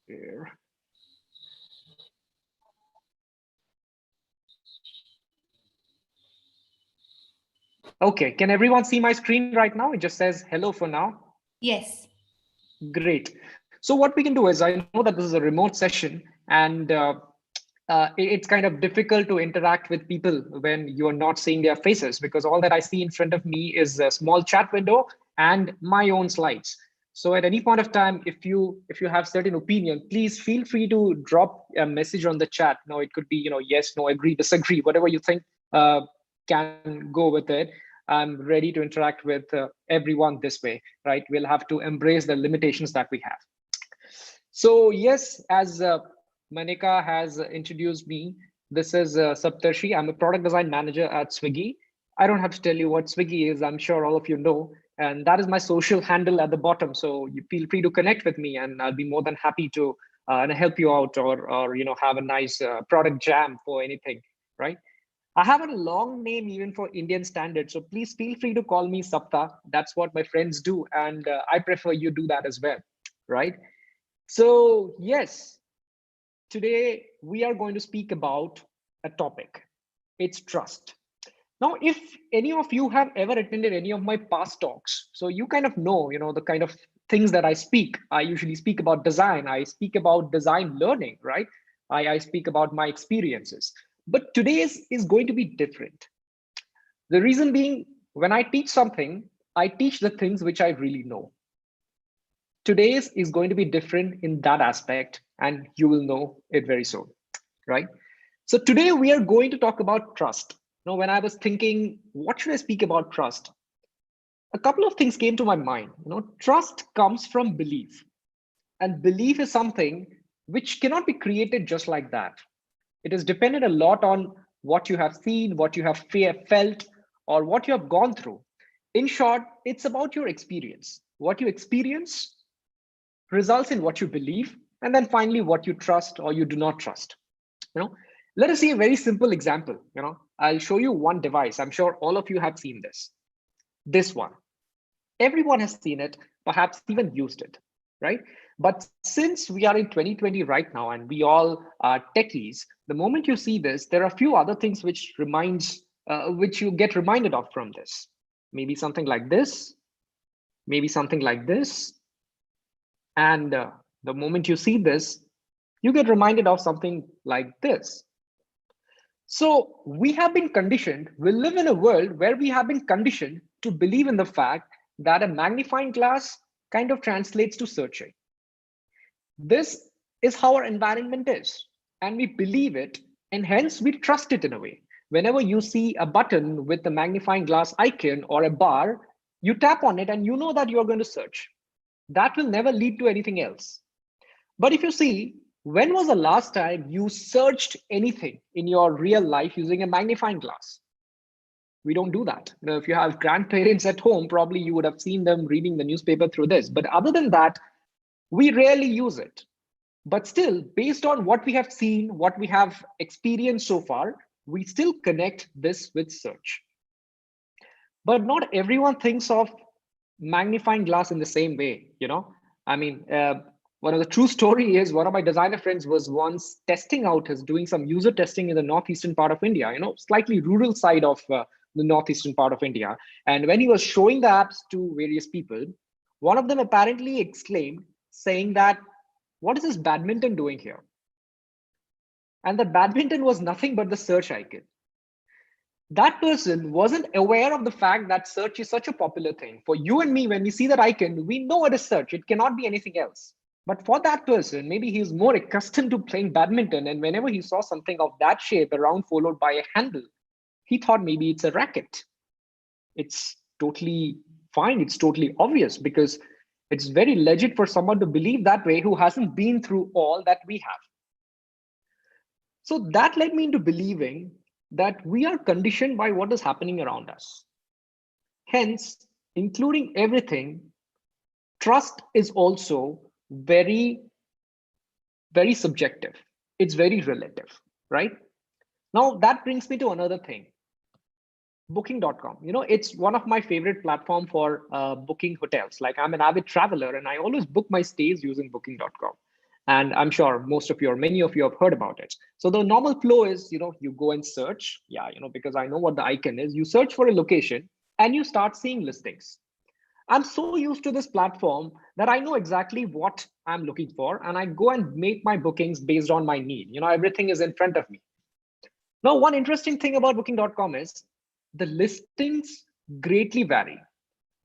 share. Okay, can everyone see my screen right now? It just says hello for now. Yes. Great. So what we can do is, I know that this is a remote session, and it's kind of difficult to interact with people when you are not seeing their faces, because all that I see in front of me is a small chat window and my own slides. So at any point of time, if you have certain opinion, please feel free to drop a message on the chat. No, it could be, yes, no, agree, disagree, whatever you think can go with it. I'm ready to interact with everyone this way, right? We'll have to embrace the limitations that we have. So yes, as Manika has introduced me, this is Saptarshi. I'm a product design manager at Swiggy. I don't have to tell you what Swiggy is. I'm sure all of you know. And that is my social handle at the bottom. So you feel free to connect with me, and I'll be more than happy to help you out, or have a nice product jam for anything, right? I have a long name even for Indian standards, so please feel free to call me Sapta. That's what my friends do, and I prefer you do that as well, right? So yes, today we are going to speak about a topic. It's trust. Now, if any of you have ever attended any of my past talks, so you kind of know, the kind of things that I speak. I usually speak about design. I speak about design learning, right? I speak about my experiences. But today's is going to be different. The reason being, when I teach something, I teach the things which I really know. Today's is going to be different in that aspect, and you will know it very soon, right? So today we are going to talk about trust. Now, when I was thinking, what should I speak about trust? A couple of things came to my mind. Trust comes from belief, and belief is something which cannot be created just like that. It is dependent a lot on what you have seen, what you have felt, or what you have gone through. In short, it's about your experience. What you experience results in what you believe, and then finally what you trust or you do not trust. you know Let us see a very simple example. I'll show you one device. I'm sure all of you have seen this one. Everyone has seen it, perhaps even used it, right? But since we are in 2020 right now, and we all are techies, the moment you see this, there are a few other things which you get reminded of from this. Maybe something like this, maybe something like this. And the moment you see this, you get reminded of something like this. So we have been conditioned, we live in a world where we have been conditioned to believe in the fact that a magnifying glass kind of translates to searching. This is how our environment is, and we believe it, and hence we trust it in a way. Whenever you see a button with the magnifying glass icon or a bar, you tap on it and you know that you're going to search. That will never lead to anything else. But if you see, when was the last time you searched anything in your real life using a magnifying glass? We don't do that. If you have grandparents at home, probably you would have seen them reading the newspaper through this. But other than that, we rarely use it. But still, based on what we have seen, what we have experienced so far, we still connect this with search. But not everyone thinks of magnifying glass in the same way. I mean, one of the true story is one of my designer friends was once testing out, his doing some user testing in the northeastern part of India, slightly rural side of the northeastern part of India. And when he was showing the apps to various people, one of them apparently exclaimed, saying that, what is this badminton doing here? And the badminton was nothing but the search icon. That person wasn't aware of the fact that search is such a popular thing. For you and me, when we see that icon, we know it is search. It cannot be anything else. But for that person, maybe he's more accustomed to playing badminton. And whenever he saw something of that shape, around followed by a handle, he thought maybe it's a racket. It's totally fine. It's totally obvious, because it's very legit for someone to believe that way who hasn't been through all that we have. So that led me into believing that we are conditioned by what is happening around us. Hence, including everything, trust is also very, very subjective. It's very relative, right? Now, that brings me to another thing. Booking.com. It's one of my favorite platform for booking hotels. Like, I'm an avid traveler and I always book my stays using Booking.com. And I'm sure many of you have heard about it. So the normal flow is, you go and search. Yeah, because I know what the icon is. You search for a location and you start seeing listings. I'm so used to this platform that I know exactly what I'm looking for, and I go and make my bookings based on my need. Everything is in front of me. Now, one interesting thing about booking.com is the listings greatly vary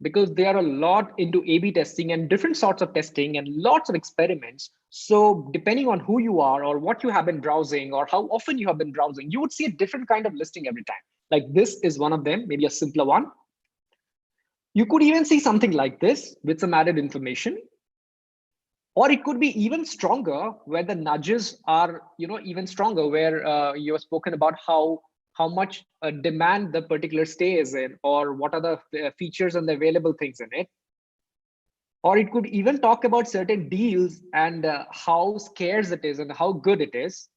because they are a lot into A/B testing and different sorts of testing and lots of experiments. So depending on who you are or what you have been browsing or how often you have been browsing, you would see a different kind of listing every time. Like this is one of them, maybe a simpler one. You could even see something like this with some added information, or it could be even stronger where the nudges are even stronger, where you have spoken about how much demand the particular stay is in, or what are the features and the available things in it. Or it could even talk about certain deals and how scarce it is and how good it is.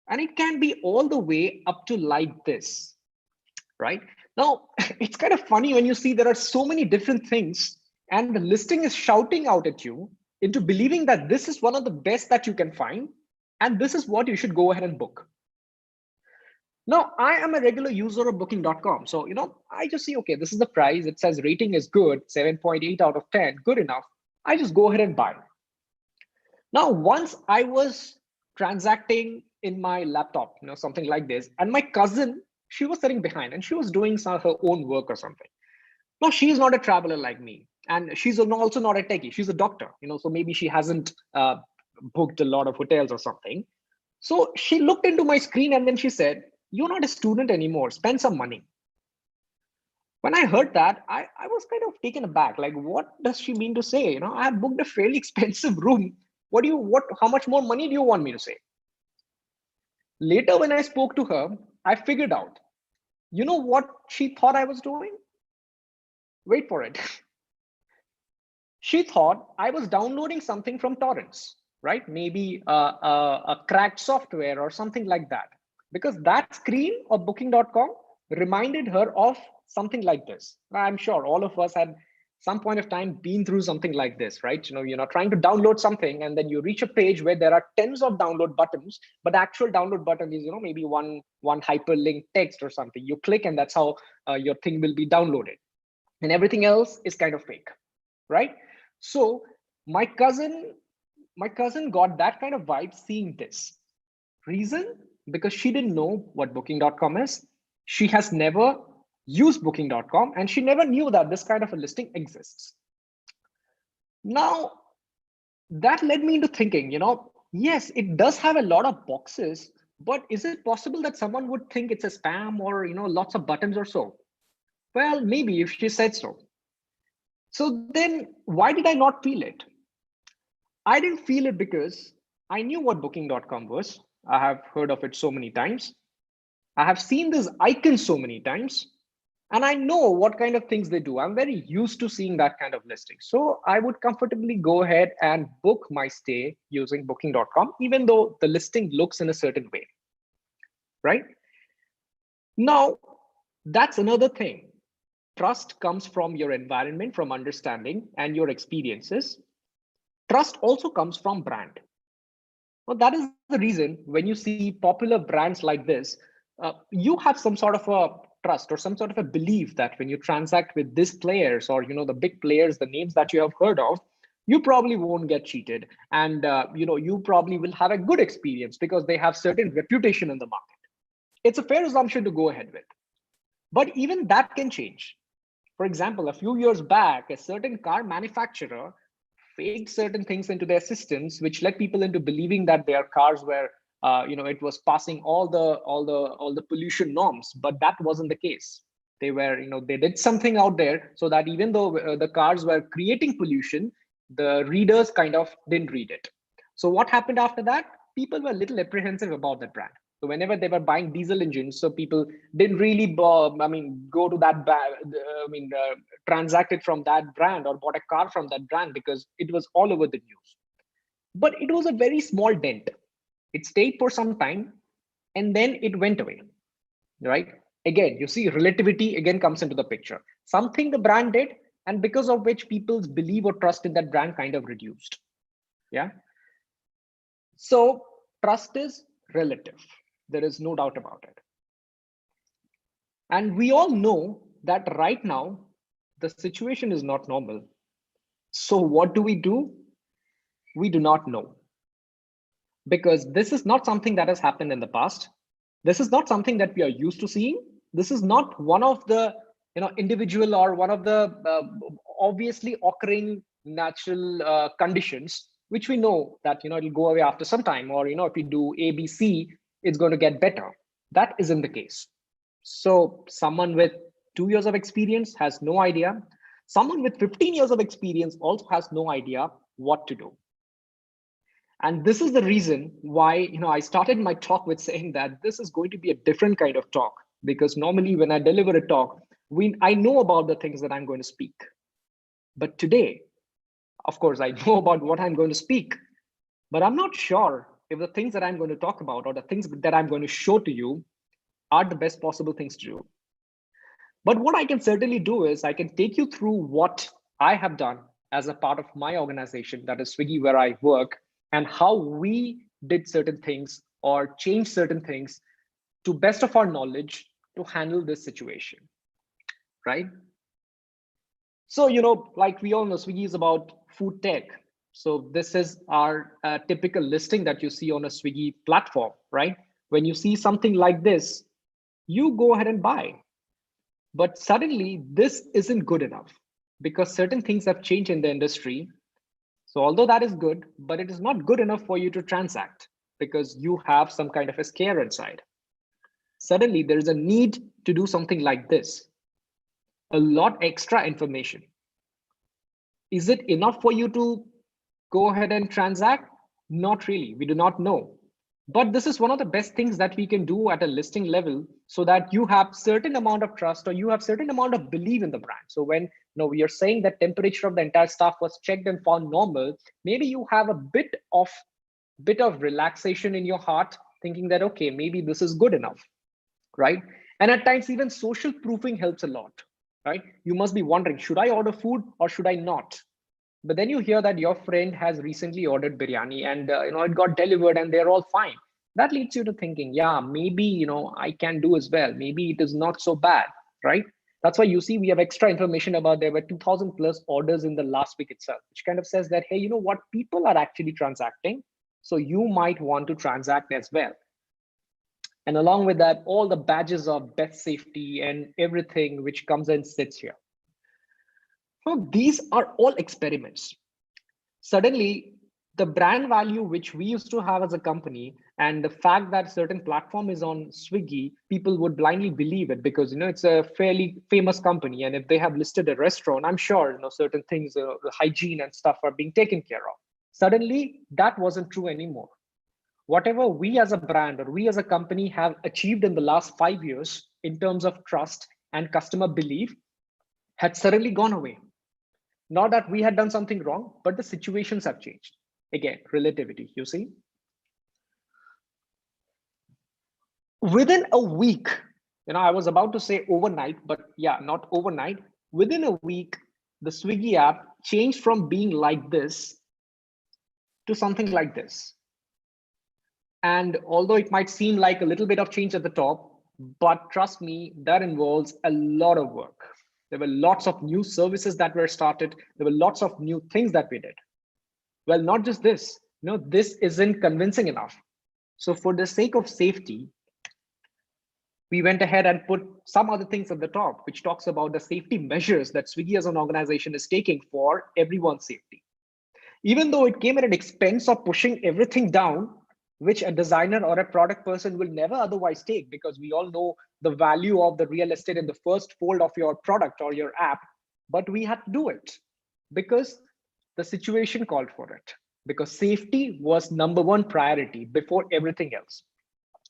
And it can be all the way up to like this, right? Now, it's kind of funny when you see there are so many different things and the listing is shouting out at you into believing that this is one of the best that you can find and this is what you should go ahead and book. Now, I am a regular user of booking.com. So, I just see, okay, this is the price. It says rating is good, 7.8 out of 10, good enough. I just go ahead and buy. Now, once I was transacting in my laptop, something like this, and my cousin, she was sitting behind and she was doing some of her own work or something. Now, she's not a traveler like me. And she's also not a techie. She's a doctor, so maybe she hasn't booked a lot of hotels or something. So she looked into my screen and then she said, "You're not a student anymore. Spend some money." When I heard that, I was kind of taken aback. Like, what does she mean to say? I have booked a fairly expensive room. How much more money do you want me to say? Later, when I spoke to her, I figured out, what she thought I was doing? Wait for it. She thought I was downloading something from torrents, right? Maybe a cracked software or something like that. Because that screen of booking.com reminded her of something like this. I'm sure all of us had some point of time been through something like this, right? You're not trying to download something and then you reach a page where there are tens of download buttons, but the actual download button is, maybe one hyperlink text or something. You click and that's how your thing will be downloaded. And everything else is kind of fake, right? So my cousin got that kind of vibe seeing this. Reason? Because she didn't know what booking.com is. She has never used booking.com and she never knew that this kind of a listing exists. Now, that led me into thinking, yes, it does have a lot of boxes, but is it possible that someone would think it's a spam or, lots of buttons or so? Well, maybe if she said so. So then why did I not feel it? I didn't feel it because I knew what booking.com was. I have heard of it so many times. I have seen this icon so many times, and I know what kind of things they do. I'm very used to seeing that kind of listing. So I would comfortably go ahead and book my stay using booking.com, even though the listing looks in a certain way, right? Now, that's another thing. Trust comes from your environment, from understanding and your experiences. Trust also comes from brand. Well, that is the reason when you see popular brands like this, you have some sort of a trust or some sort of a belief that when you transact with these players or the big players, the names that you have heard of, you probably won't get cheated, and you probably will have a good experience because they have certain reputation in the market. It's a fair assumption to go ahead with, but even that can change. For example, a few years back, a certain car manufacturer faked certain things into their systems, which led people into believing that their cars were, it was passing all the pollution norms, but that wasn't the case. They were, they did something out there so that even though the cars were creating pollution, the readers kind of didn't read it. So what happened after that? People were a little apprehensive about that brand. So whenever they were buying diesel engines, so people didn't really, go to that, transacted from that brand or bought a car from that brand because it was all over the news. But it was a very small dent. It stayed for some time and then it went away, right? Again, you see relativity again comes into the picture. Something the brand did, and because of which people's belief or trust in that brand kind of reduced. Yeah. So trust is relative. There is no doubt about it. And we all know that right now, the situation is not normal. So what do? We do not know, because this is not something that has happened in the past. This is not something that we are used to seeing. This is not one of the individual or one of the obviously occurring natural conditions which we know that it'll go away after some time, or if we do ABC, it's going to get better. That isn't the case. So someone with 2 years of experience has no idea. Someone with 15 years of experience also has no idea what to do. And this is the reason why I started my talk with saying that this is going to be a different kind of talk, because normally when I deliver a talk, I know about the things that I'm going to speak. But today, of course, I know about what I'm going to speak, but I'm not sure if the things that I'm going to talk about or the things that I'm going to show to you are the best possible things to do. But what I can certainly do is I can take you through what I have done as a part of my organization, that is Swiggy, where I work, and how we did certain things or changed certain things to best of our knowledge to handle this situation, right? So, like we all know, Swiggy is about food tech. So this is our typical listing that you see on a Swiggy platform, right? When you see something like this, you go ahead and buy. But suddenly this isn't good enough, because certain things have changed in the industry. So although that is good, but it is not good enough for you to transact, because you have some kind of a scare inside. Suddenly there is a need to do something like this. A lot extra information. Is it enough for you to go ahead and transact? Not really. We do not know. But this is one of the best things that we can do at a listing level, so that you have certain amount of trust or you have certain amount of belief in the brand. So when we are saying that temperature of the entire staff was checked and found normal, maybe you have a bit of relaxation in your heart, thinking that, okay, maybe this is good enough, right? And at times even social proofing helps a lot, right? You must be wondering, should I order food or should I not? But then you hear that your friend has recently ordered biryani and it got delivered and they're all fine. That leads you to thinking, yeah, maybe I can do as well. Maybe it is not so bad, right? That's why you see we have extra information about there were 2,000 plus orders in the last week itself, which kind of says that, hey, you know what, people are actually transacting, so you might want to transact as well. And along with that, all the badges of best safety and everything which comes and sits here. So these are all experiments. Suddenly, the brand value which we used to have as a company, and the fact that certain platform is on Swiggy, people would blindly believe it because it's a fairly famous company, and if they have listed a restaurant, I'm sure certain things, hygiene and stuff are being taken care of. Suddenly, that wasn't true anymore. Whatever we as a brand or we as a company have achieved in the last 5 years in terms of trust and customer belief had suddenly gone away. Not that we had done something wrong, but the situations have changed. Again, relativity, you see. Within a week, I was about to say overnight, but yeah, not overnight. Within a week, the Swiggy app changed from being like this to something like this. And although it might seem like a little bit of change at the top, but trust me, that involves a lot of work. There were lots of new services that were started. There were lots of new things that we did. Well, not just this, this isn't convincing enough. So for the sake of safety, we went ahead and put some other things at the top, which talks about the safety measures that Swiggy as an organization is taking for everyone's safety. Even though it came at an expense of pushing everything down, which a designer or a product person will never otherwise take, because we all know the value of the real estate in the first fold of your product or your app. But we had to do it because the situation called for it, because safety was number one priority before everything else.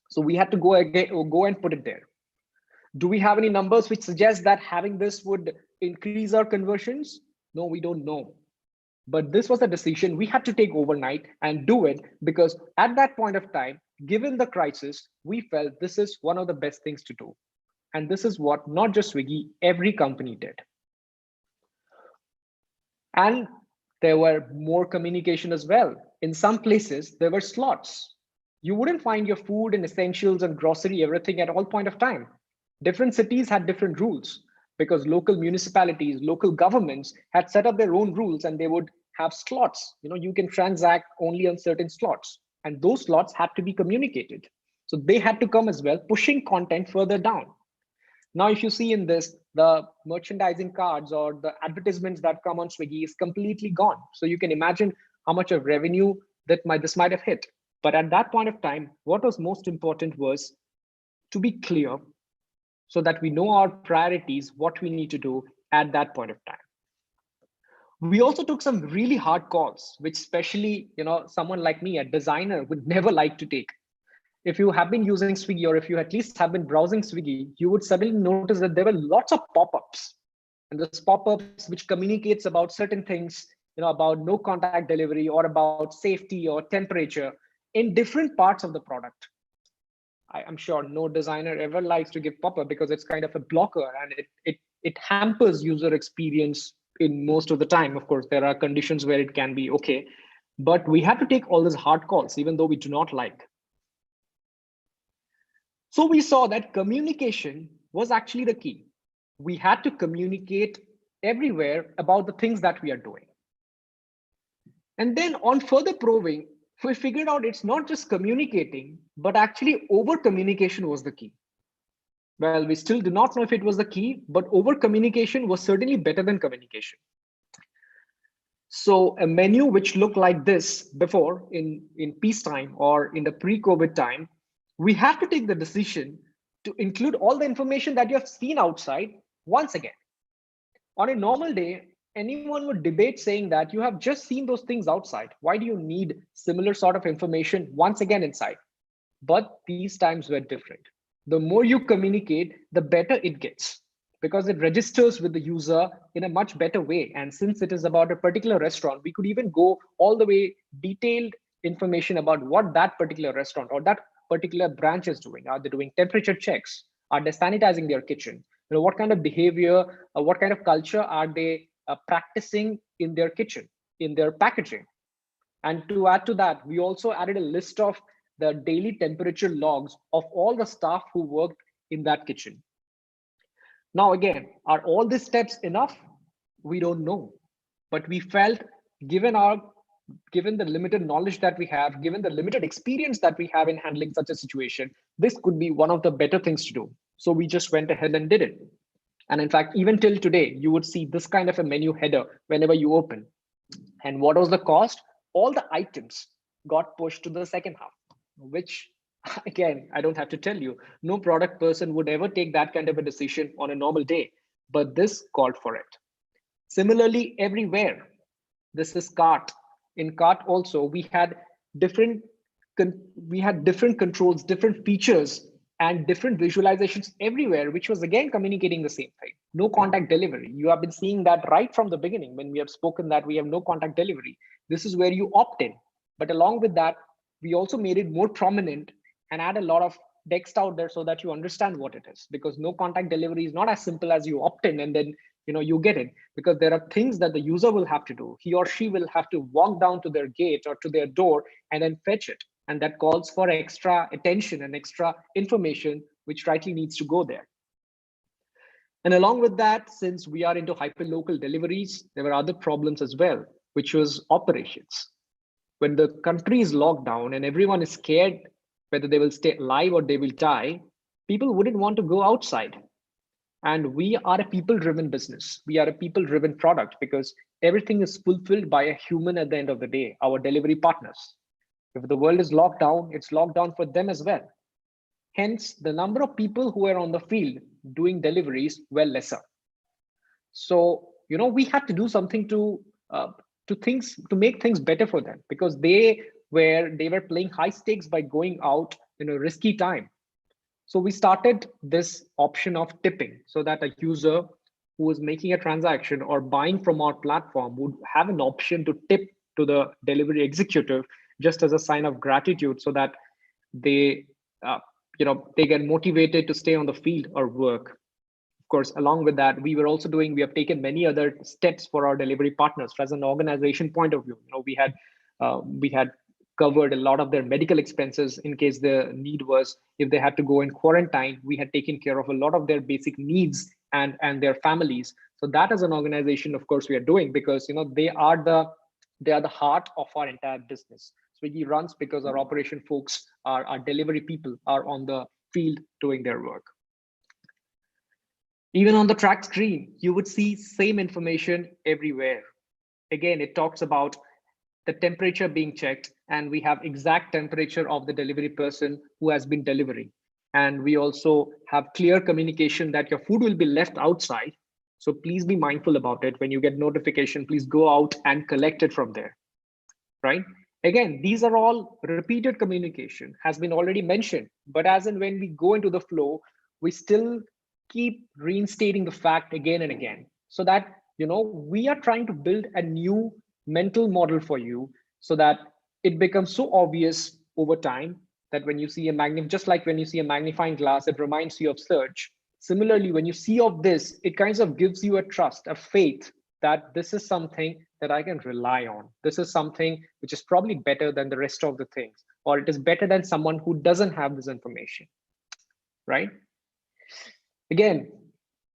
So we had to go and put it there. Do we have any numbers which suggest that having this would increase our conversions? No, we don't know. But this was a decision we had to take overnight and do it, because at that point of time, given the crisis, we felt this is one of the best things to do. And this is what not just Swiggy, every company did. And There were more communication as well. In some places, there were slots. You wouldn't find your food and essentials and grocery, everything at all point of time. Different cities had different rules because local municipalities, local governments had set up their own rules and they would have slots. You can transact only on certain slots, and those slots had to be communicated. So they had to come as well, pushing content further down. Now, if you see in this, the merchandising cards or the advertisements that come on Swiggy is completely gone. So you can imagine how much of revenue this might have hit. But at that point of time, what was most important was to be clear so that we know our priorities, what we need to do at that point of time. We also took some really hard calls, which especially, someone like me, a designer, would never like to take. If you have been using Swiggy, or if you at least have been browsing Swiggy, you would suddenly notice that there were lots of pop-ups. And those pop-ups which communicates about certain things, about no contact delivery or about safety or temperature in different parts of the product. I'm sure no designer ever likes to give pop-up because it's kind of a blocker and it hampers user experience in most of the time. Of course, there are conditions where it can be okay, but we had to take all these hard calls, even though we do not like. So we saw that communication was actually the key. We had to communicate everywhere about the things that we are doing. And then on further probing, we figured out it's not just communicating, but actually over communication was the key. Well, we still do not know if it was the key, but over communication was certainly better than communication. So a menu which looked like this before in peacetime or in the pre-COVID time, we have to take the decision to include all the information that you have seen outside once again. On a normal day, anyone would debate saying that you have just seen those things outside. Why do you need similar sort of information once again inside? But these times were different. The more you communicate, the better it gets because it registers with the user in a much better way. And since it is about a particular restaurant, we could even go all the way detailed information about what that particular restaurant or that particular branch is doing. Are they doing temperature checks? Are they sanitizing their kitchen? What kind of behavior, what kind of culture are they practicing in their kitchen, in their packaging? And to add to that, we also added a list of the daily temperature logs of all the staff who worked in that kitchen. Now, again, are all these steps enough? We don't know. But we felt given the limited knowledge that we have, given the limited experience that we have in handling such a situation, this could be one of the better things to do. So we just went ahead and did it. And in fact, even till today, you would see this kind of a menu header whenever you open. And what was the cost? All the items got pushed to the second half, which again, I don't have to tell you, no product person would ever take that kind of a decision on a normal day, but this called for it. Similarly, everywhere, this is cart. In cart also, we had different controls, different features, and different visualizations everywhere, which was again communicating the same thing. No contact delivery. You have been seeing that right from the beginning when we have spoken that we have no contact delivery. This is where you opt in. But along with that, we also made it more prominent and add a lot of text out there so that you understand what it is, because no contact delivery is not as simple as you opt in and then you get it, because there are things that the user will have to do. He or she will have to walk down to their gate or to their door and then fetch it. And that calls for extra attention and extra information, which rightly needs to go there. And along with that, since we are into hyperlocal deliveries, there were other problems as well, which was operations. When the country is locked down and everyone is scared whether they will stay alive or they will die, people wouldn't want to go outside. And we are a people-driven business. We are a people-driven product because everything is fulfilled by a human at the end of the day, our delivery partners. If the world is locked down, it's locked down for them as well. Hence, the number of people who are on the field doing deliveries were lesser. So, we had to do something to make things better for them, because they were playing high stakes by going out in a risky time. So we started this option of tipping so that a user who is making a transaction or buying from our platform would have an option to tip to the delivery executive just as a sign of gratitude, so that they get motivated to stay on the field or work. Of course, along with that, we have taken many other steps for our delivery partners. As an organization point of view, we had covered a lot of their medical expenses in case the need was, if they had to go in quarantine, we had taken care of a lot of their basic needs and their families. So that as an organization, of course, we are doing, because they are the heart of our entire business. Swiggy runs because our operation folks, our delivery people are on the field doing their work. Even on the track screen, you would see same information everywhere. Again, it talks about the temperature being checked, and we have exact temperature of the delivery person who has been delivering. And we also have clear communication that your food will be left outside. So please be mindful about it. When you get notification, please go out and collect it from there, right? Again, these are all repeated communication, has been already mentioned, but as and when we go into the flow, we still keep reinstating the fact again and again, so that we are trying to build a new mental model for you, so that it becomes so obvious over time that when you see just like when you see a magnifying glass, it reminds you of search. Similarly, when you see of this, it kind of gives you a trust, a faith that this is something that I can rely on. This is something which is probably better than the rest of the things, or it is better than someone who doesn't have this information, right? Again,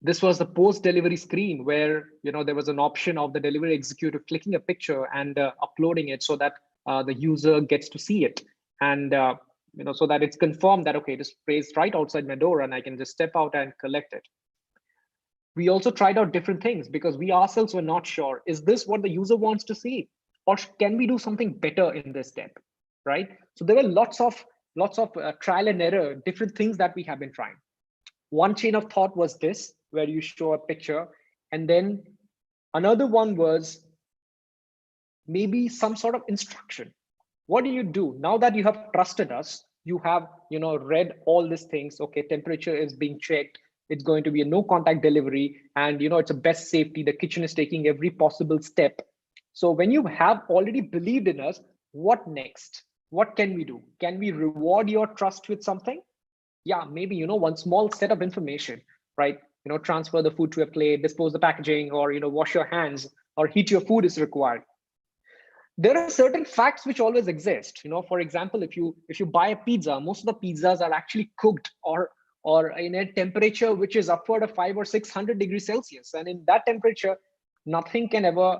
this was the post-delivery screen where there was an option of the delivery executive clicking a picture and uploading it, so that the user gets to see it, and so that it's confirmed that, okay, this is right outside my door and I can just step out and collect it. We also tried out different things because we ourselves were not sure, is this what the user wants to see, or can we do something better in this step, right? So there were lots of trial and error, different things that we have been trying. One chain of thought was this, where you show a picture, and then another one was maybe some sort of instruction. What do you do now that you have trusted us? You have read all these things. Okay, temperature is being checked. It's going to be a no contact delivery, and it's a best safety. The kitchen is taking every possible step. So when you have already believed in us, what next? What can we do? Can we reward your trust with something? Yeah, maybe one small set of information, right? Transfer the food to a plate, dispose the packaging, or wash your hands, or heat your food is required. There are certain facts which always exist. For example, if you buy a pizza, most of the pizzas are actually cooked or in a temperature which is upward of 500 or 600 degrees Celsius, and in that temperature, nothing can ever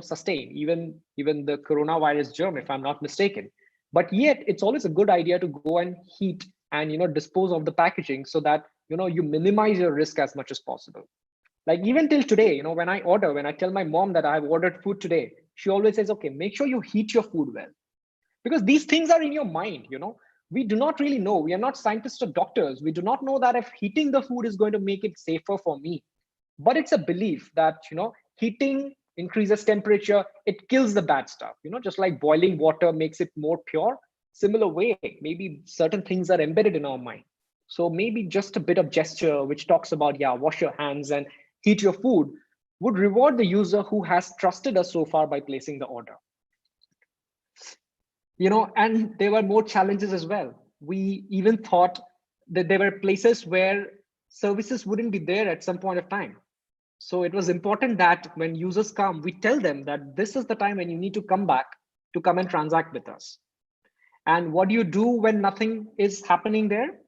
sustain, even the coronavirus germ, if I'm not mistaken. But yet, it's always a good idea to go and heat and dispose of the packaging, so that you minimize your risk as much as possible. Like even till today, when I tell my mom that I've ordered food today, she always says, okay, make sure you heat your food well, because these things are in your mind. We do not really know. We are not scientists or doctors. We do not know that if heating the food is going to make it safer for me, but it's a belief that heating increases temperature, it kills the bad stuff. Just like boiling water makes it more pure, similar way, maybe certain things are embedded in our mind. So maybe just a bit of gesture which talks about, yeah, wash your hands and heat your food, would reward the user who has trusted us so far by placing the order. And there were more challenges as well. We even thought that there were places where services wouldn't be there at some point of time. So it was important that when users come, we tell them that this is the time when you need to come back to come and transact with us. And what do you do when nothing is happening there?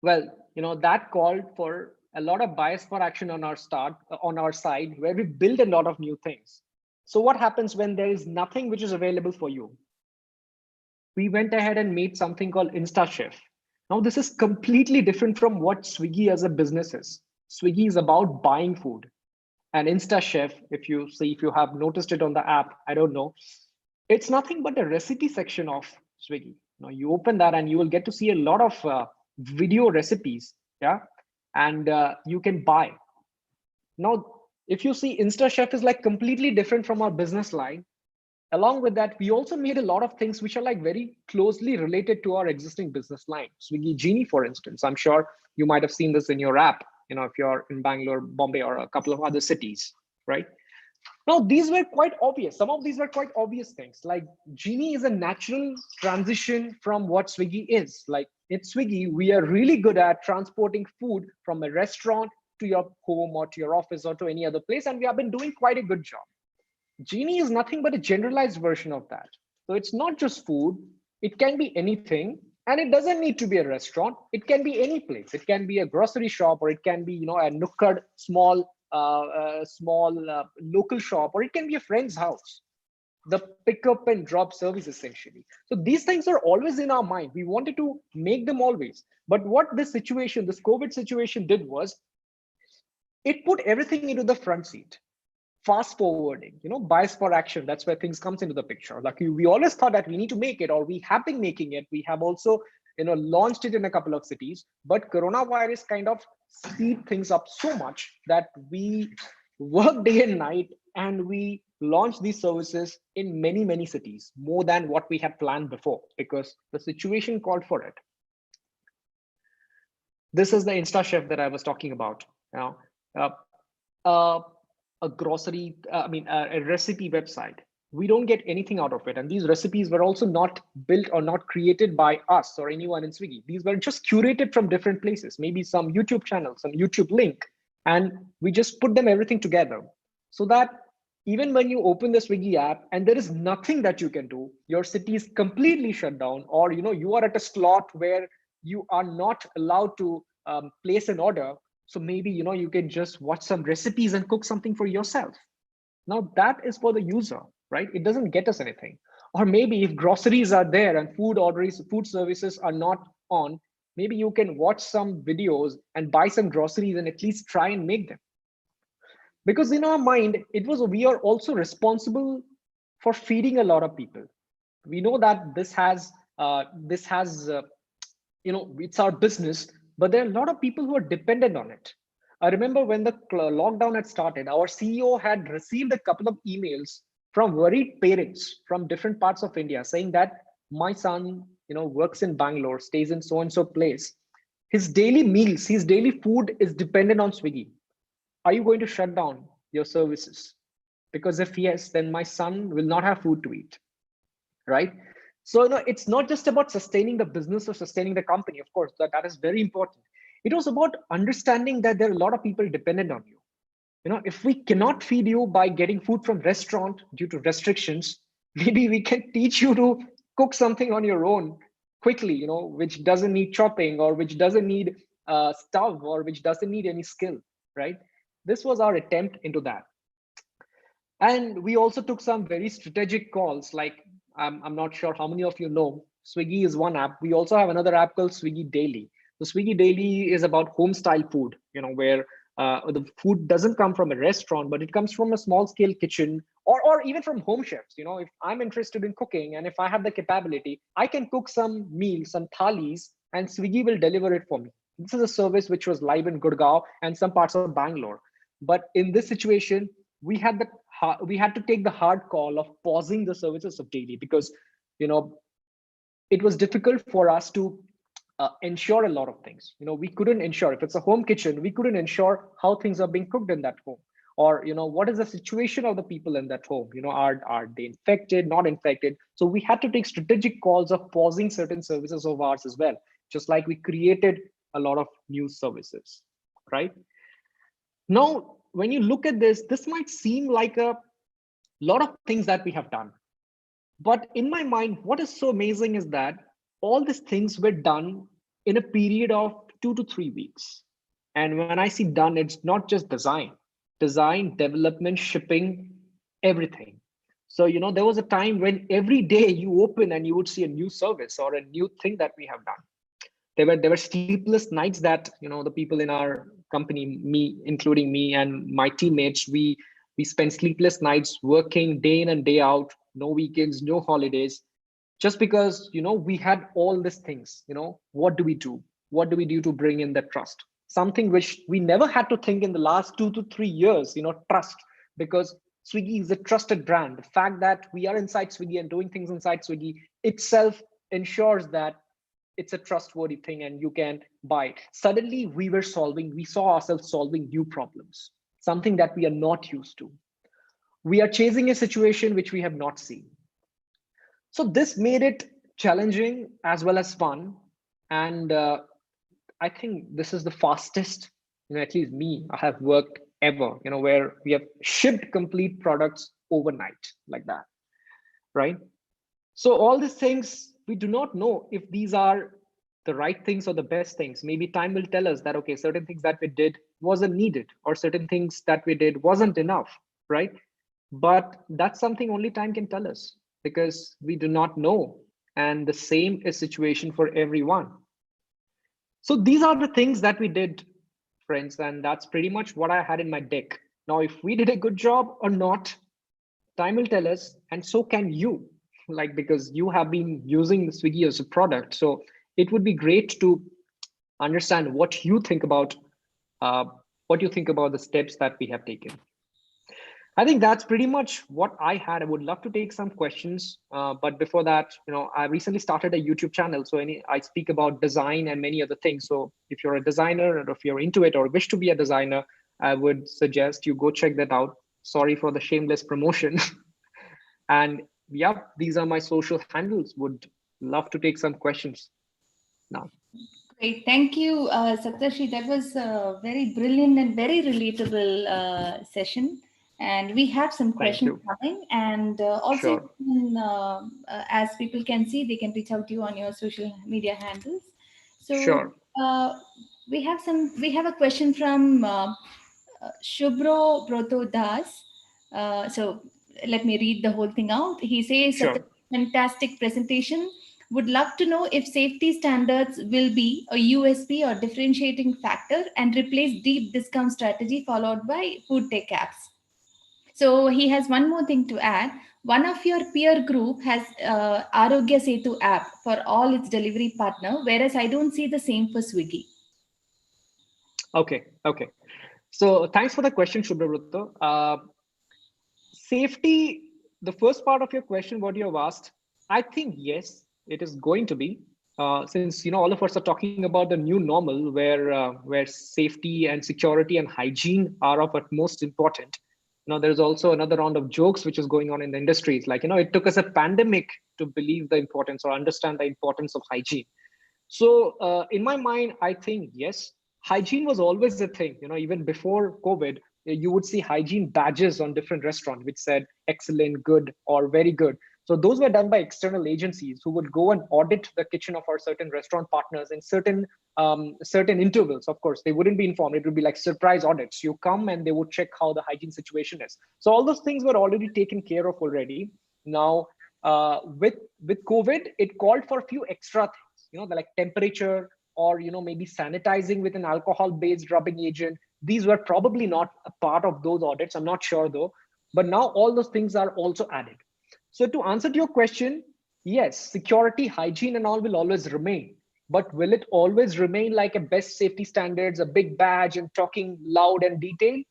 Well, that called for a lot of bias for action on our side, where we build a lot of new things. So what happens when there is nothing which is available for you? We went ahead and made something called InstaChef. Now, this is completely different from what Swiggy as a business is. Swiggy is about buying food. And InstaChef, if you have noticed it on the app, I don't know, it's nothing but a recipe section of Swiggy. You open that and you will get to see a lot of video recipes, yeah, and you can buy. Now, if you see, InstaChef is like completely different from our business line. Along with that, we also made a lot of things which are like very closely related to our existing business line. Swiggy Genie, for instance, I'm sure you might have seen this in your app, if you're in Bangalore, Bombay, or a couple of other cities, right? Now, these were quite obvious. Some of these were quite obvious things. Like Genie is a natural transition from what Swiggy is. Like at Swiggy, we are really good at transporting food from a restaurant to your home or to your office or to any other place. And we have been doing quite a good job. Genie is nothing but a generalized version of that. So it's not just food, it can be anything. And it doesn't need to be a restaurant. It can be any place. It can be a grocery shop, or it can be, a nookered small local shop, or it can be a friend's house. The pick up and drop service, essentially. So these things are always in our mind. We wanted to make them always. But what this COVID situation did was it put everything into the front seat. Fast forwarding, bias for action. That's where things comes into the picture. Like we always thought that we need to make it, or we have been making it. We have also, launched it in a couple of cities, but coronavirus kind of speed things up so much that we work day and night, and we launch these services in many, many cities, more than what we had planned before, because the situation called for it. This is the InstaChef that I was talking about. A grocery, a recipe website. We don't get anything out of it. And these recipes were also not built or not created by us or anyone in Swiggy. These were just curated from different places, maybe some YouTube channel, some YouTube link. And we just put them everything together so that even when you open the Swiggy app and there is nothing that you can do, your city is completely shut down, or you are at a slot where you are not allowed to place an order. So maybe you can just watch some recipes and cook something for yourself. Now that is for the user, right? It doesn't get us anything. Or maybe if groceries are there and food services are not on, maybe you can watch some videos and buy some groceries and at least try and make them. Because in our mind, we are also responsible for feeding a lot of people. We know that this has it's our business, but there are a lot of people who are dependent on it. I remember when the lockdown had started, our CEO had received a couple of emails from worried parents from different parts of India saying that my son, works in Bangalore, stays in so and so place. His daily meals, his daily food is dependent on Swiggy. Are you going to shut down your services? Because if yes, then my son will not have food to eat, right? So it's not just about sustaining the business or sustaining the company. Of course, that is very important. It was about understanding that there are a lot of people dependent on you. If we cannot feed you by getting food from restaurant due to restrictions, maybe we can teach you to cook something on your own quickly, which doesn't need chopping, or which doesn't need stove, or which doesn't need any skill, right? This was our attempt into that. And we also took some very strategic calls. Like I'm not sure how many of you know, Swiggy is one app. We also have another app called Swiggy Daily. So Swiggy Daily is about home style food, where the food doesn't come from a restaurant, but it comes from a small scale kitchen, or even from home chefs. If I'm interested in cooking and if I have the capability, I can cook some meals, some thalis, and Swiggy will deliver it for me. This is a service which was live in Gurgaon and some parts of Bangalore. But in this situation, we had to take the hard call of pausing the services of Daily, because it was difficult for us to ensure a lot of things. We couldn't ensure, if it's a home kitchen, we couldn't ensure how things are being cooked in that home, or what is the situation of the people in that home. Are they infected, not infected? So we had to take strategic calls of pausing certain services of ours as well, just like we created a lot of new services, right? Now, when you look at this might seem like a lot of things that we have done. But in my mind, what is so amazing is that all these things were done in a period of 2 to 3 weeks. And when I see done, it's not just design, development, shipping, everything. So, there was a time when every day you open and you would see a new service or a new thing that we have done. There were sleepless nights that, the people in our company, me, including me and my teammates, we spent sleepless nights working day in and day out, no weekends, no holidays, just because, we had all these things. What do we do? What do we do to bring in that trust? Something which we never had to think in the last 2 to 3 years, trust, because Swiggy is a trusted brand. The fact that we are inside Swiggy and doing things inside Swiggy itself ensures that it's a trustworthy thing and you can buy it. Suddenly we saw ourselves solving new problems, something that we are not used to. We are chasing a situation which we have not seen. So this made it challenging as well as fun. And I think this is the fastest, at least me, I have worked ever, where we have shipped complete products overnight like that, right? So all these things, we do not know if these are the right things or the best things. Maybe time will tell us that, okay, certain things that we did wasn't needed, or certain things that we did wasn't enough, right? But that's something only time can tell us, because we do not know. And the same is situation for everyone. So these are the things that we did, friends, and that's pretty much what I had in my deck. Now, if we did a good job or not, time will tell us, and so can you, like, because you have been using the Swiggy as a product. So it would be great to understand uh, what you think about the steps that we have taken. I think that's pretty much what I had. I would love to take some questions, but before that, I recently started a YouTube channel, so I speak about design and many other things. So if you're a designer, or if you're into it or wish to be a designer, I would suggest you go check that out. Sorry for the shameless promotion. And yeah, these are my social handles. Would love to take some questions now. Great, thank you, Saptarshi. That was a very brilliant and very relatable session. And we have some Thank questions you. coming. And also, Sure. as people can see, they can reach out to you on your social media handles. So Sure. we have some. We have a question from Shubro Broto Das. So let me read the whole thing out. He says, such a Sure. fantastic presentation. Would love to know if safety standards will be a USP or differentiating factor and replace deep discount strategy followed by food tech apps. So he has one more thing to add. One of your peer group has Arogya Setu app for all its delivery partner, whereas I don't see the same for Swiggy. Okay. Okay. So thanks for the question, Shubhra. Safety, the first part of your question, what you have asked, I think yes, it is going to be. Since all of us are talking about the new normal, where safety and security and hygiene are of utmost important. There's also another round of jokes which is going on in the industries. Like it took us a pandemic to believe the importance or understand the importance of hygiene. So in my mind, I think yes, hygiene was always a thing. Even before COVID, you would see hygiene badges on different restaurants which said excellent, good, or very good. So those were done by external agencies who would go and audit the kitchen of our certain restaurant partners in certain intervals. Of course, they wouldn't be informed. It would be like surprise audits. You come and they would check how the hygiene situation is. So all those things were already taken care of already. Now, with COVID, it called for a few extra things. Like temperature, or maybe sanitizing with an alcohol-based rubbing agent. These were probably not a part of those audits. I'm not sure though. But now all those things are also added. So to answer to your question, yes, security, hygiene, and all will always remain. But will it always remain like a best safety standards, a big badge, and talking loud and detailed?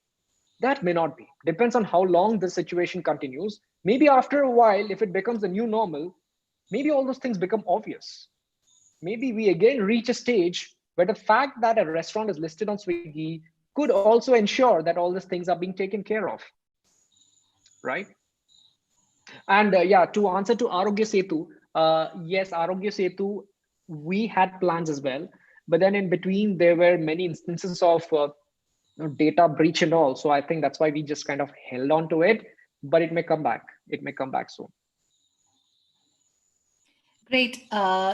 That may not be. Depends on how long the situation continues. Maybe after a while, if it becomes a new normal, maybe all those things become obvious. Maybe we again reach a stage where the fact that a restaurant is listed on Swiggy could also ensure that all these things are being taken care of, right? And yeah, to answer to Arogya Setu, yes, Arogya Setu, we had plans as well, but then in between there were many instances of data breach and all. So I think that's why we just kind of held on to it, but it may come back. It may come back soon. Great.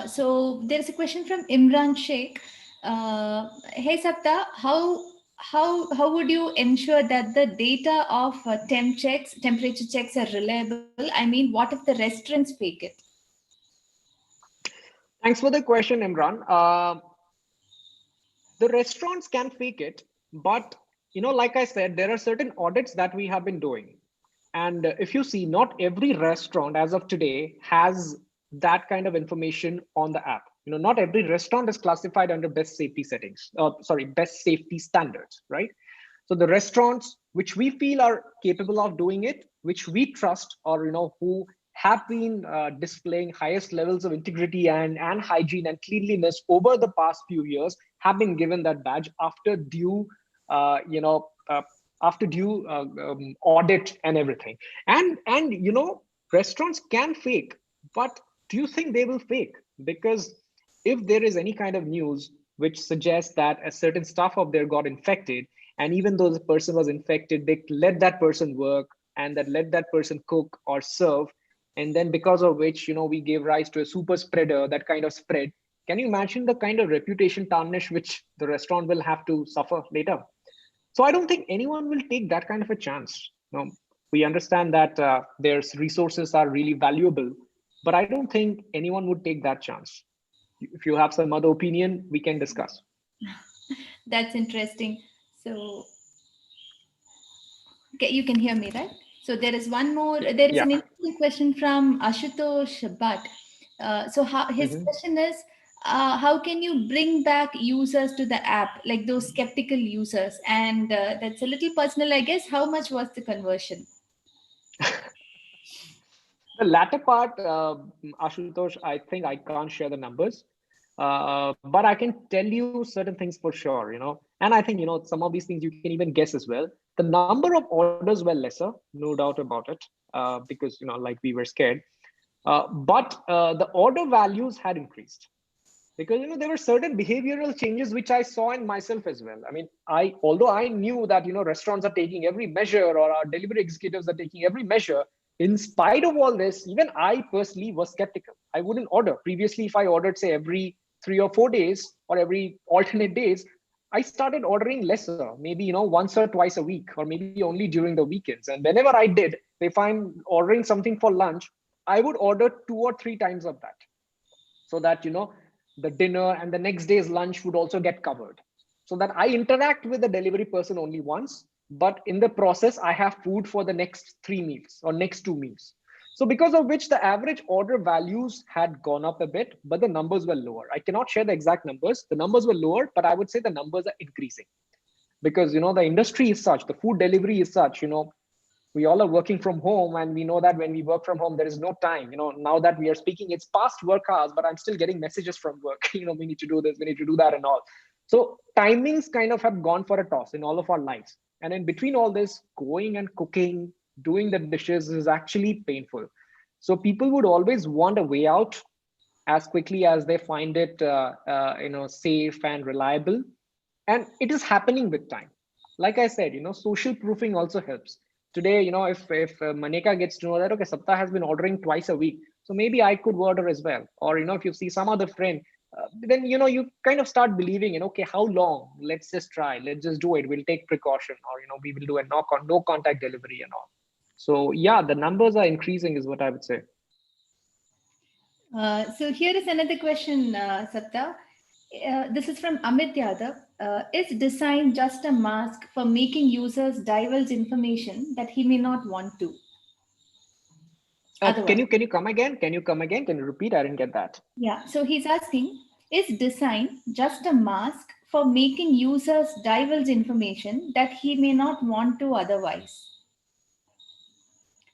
So there's a question from Imran Sheikh. Hey Sapta, how would you ensure that the data of temperature checks are reliable? I mean, what if the restaurants fake it? Thanks for the question, Imran. The restaurants can fake it, but like I said, there are certain audits that we have been doing. And if you see, not every restaurant as of today has that kind of information on the app. Not every restaurant is classified under best safety settings, best safety standards, right? So the restaurants which we feel are capable of doing it, which we trust, or who have been displaying highest levels of integrity and hygiene and cleanliness over the past few years, have been given that badge after due uh, you know uh, after due audit and everything. And restaurants can fake, but do you think they will fake? Because if there is any kind of news which suggests that a certain staff of there got infected, and even though the person was infected, they let that person work and that let that person cook or serve, and then because of which we gave rise to a super spreader that kind of spread. Can you imagine the kind of reputation tarnish which the restaurant will have to suffer later? So I don't think anyone will take that kind of a chance. We understand that their resources are really valuable, but I don't think anyone would take that chance. If you have some other opinion, we can discuss. That's interesting. So, okay, you can hear me, right? So there is one more. There is Yeah. an interesting question from Ashutosh Bhatt. His Mhm. question is, how can you bring back users to the app, like those skeptical users? And that's a little personal, I guess. How much was the conversion? The latter part, Ashutosh, I think I can't share the numbers, but I can tell you certain things for sure. And I think some of these things you can even guess as well. The number of orders were lesser, no doubt about it, because like we were scared. But the order values had increased because there were certain behavioral changes which I saw in myself as well. I mean, although I knew that restaurants are taking every measure, or our delivery executives are taking every measure, in spite of all this, even I personally was skeptical. I wouldn't order. Previously, if I ordered, say, every 3 or 4 days or every alternate days, I started ordering lesser, maybe once or twice a week, or maybe only during the weekends. And whenever I did, if I'm ordering something for lunch, I would order 2 or 3 times of that, so that the dinner and the next day's lunch would also get covered, so that I interact with the delivery person only once, but in the process I have food for the next 3 meals or next 2 meals. So because of which the average order values had gone up a bit, but the numbers were lower. I cannot share the exact numbers. The numbers were lower, but I would say the numbers are increasing, because the industry is such, the food delivery is such, we all are working from home, and we know that when we work from home there is no time. Now that we are speaking, it's past work hours, but I'm still getting messages from work. We need to do this, we need to do that, and all. So timings kind of have gone for a toss in all of our lives, and in between all this, going and cooking, doing the dishes is actually painful. So people would always want a way out as quickly as they find it safe and reliable. And it is happening with time. Like I said, social proofing also helps. Today, if Maneka gets to know that, okay, Sapta has been ordering twice a week, so maybe I could order as well. Or if you see some other friend, then you kind of start believing in, okay, how long, let's just try, let's just do it, we'll take precaution, or we will do a no contact delivery and all. So yeah, the numbers are increasing is what I would say. So here is another question, Sapta. This is from Amit Yadav. Is design just a mask for making users divulge information that he may not want to? Can Otherwise, you come again? Can you repeat? I didn't get that. yeah. So he's asking, is design just a mask for making users divulge information that he may not want to otherwise?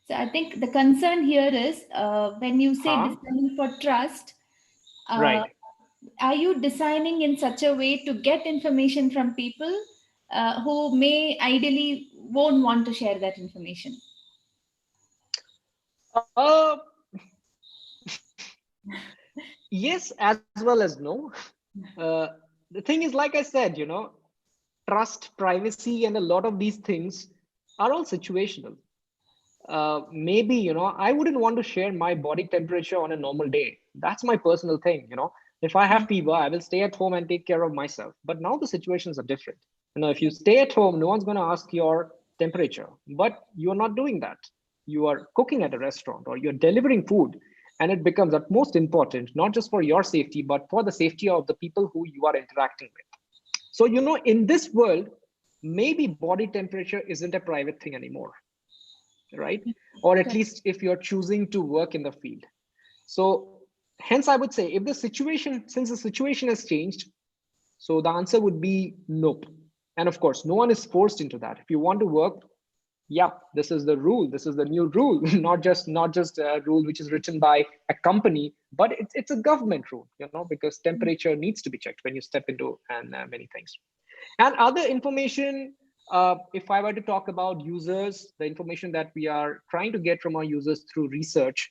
So I think the concern here is when you say Huh? designing for trust, uh, Right. are you designing in such a way to get information from people who may ideally won't want to share that information? Uh, yes, as well as no. Uh, the thing is, like I said, trust, privacy, and a lot of these things are all situational. Maybe, I wouldn't want to share my body temperature on a normal day. That's my personal thing. If I have fever, I will stay at home and take care of myself. But now the situations are different. If you stay at home, no one's going to ask your temperature, but you're not doing that. You are cooking at a restaurant or you're delivering food, and it becomes utmost important, not just for your safety, but for the safety of the people who you are interacting with. So, in this world, maybe body temperature isn't a private thing anymore, right? Or at least if you're choosing to work in the field. So hence I would say, if the situation, since the situation has changed, so the answer would be nope. And of course, no one is forced into that. If you want to work, yeah, this is the rule, this is the new rule. Not just a rule which is written by a company, but it's a government rule, because temperature needs to be checked when you step into and many things. And other information, If I were to talk about users, the information that we are trying to get from our users through research,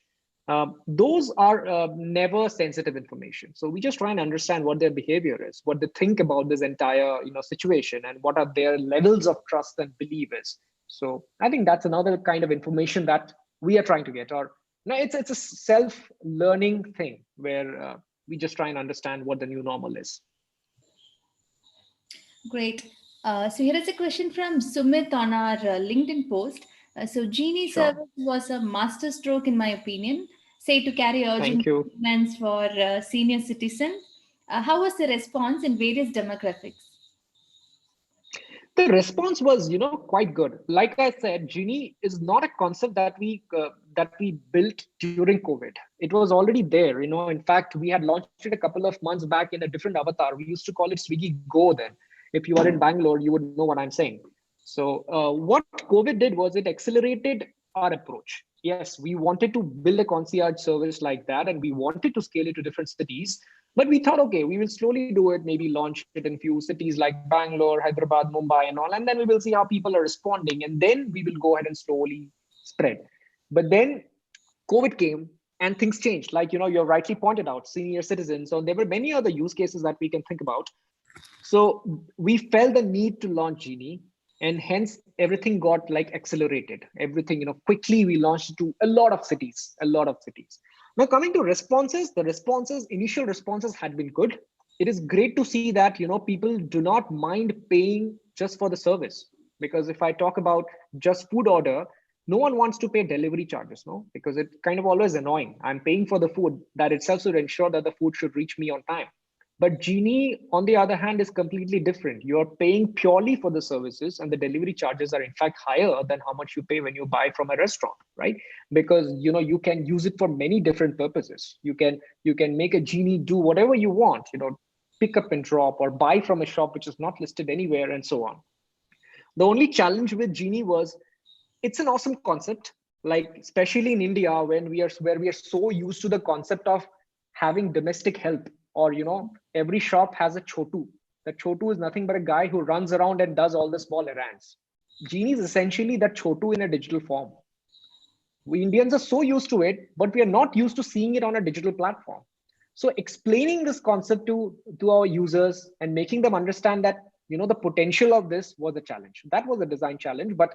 those are never sensitive information. So we just try and understand what their behavior is, what they think about this entire situation, and what are their levels of trust and belief is. So I think that's another kind of information that we are trying to get. Or no, it's a self-learning thing where we just try and understand what the new normal is. Great. So here is a question from Sumit on our LinkedIn post. So Genie Sure. service was a master stroke in my opinion, say to carry Thank urgent you. documents for senior citizens. How was the response in various demographics? The response was quite good. Like I said, Genie is not a concept that we built during COVID. It was already there. In fact, we had launched it a couple of months back in a different avatar. We used to call it Swiggy Go then. If you are in Bangalore, you would know what I'm saying. So what COVID did was it accelerated our approach. Yes, we wanted to build a concierge service like that, and we wanted to scale it to different cities. But we thought, okay, we will slowly do it, maybe launch it in few cities like Bangalore, Hyderabad, Mumbai, and all. And then we will see how people are responding. And then we will go ahead and slowly spread. But then COVID came and things changed. Like, you rightly pointed out, senior citizens. So there were many other use cases that we can think about. So we felt the need to launch Genie, and hence everything got like accelerated. Everything, quickly we launched to a lot of cities, a lot of cities. Now coming to responses, initial responses had been good. It is great to see that people do not mind paying just for the service. Because if I talk about just food order, no one wants to pay delivery charges, no, because it's kind of always annoying. I'm paying for the food, that itself should ensure that the food should reach me on time. But Genie, on the other hand, is completely different. You're paying purely for the services, and the delivery charges are in fact higher than how much you pay when you buy from a restaurant, right? Because you can use it for many different purposes. You can make a Genie do whatever you want, pick up and drop, or buy from a shop which is not listed anywhere, and so on. The only challenge with Genie was it's an awesome concept, like especially in India when we are so used to the concept of having domestic help, or every shop has a chotu. The chotu is nothing but a guy who runs around and does all the small errands. Genie is essentially that chotu in a digital form. We Indians are so used to it, but we are not used to seeing it on a digital platform. So explaining this concept to our users and making them understand that the potential of this was a challenge. That was a design challenge, but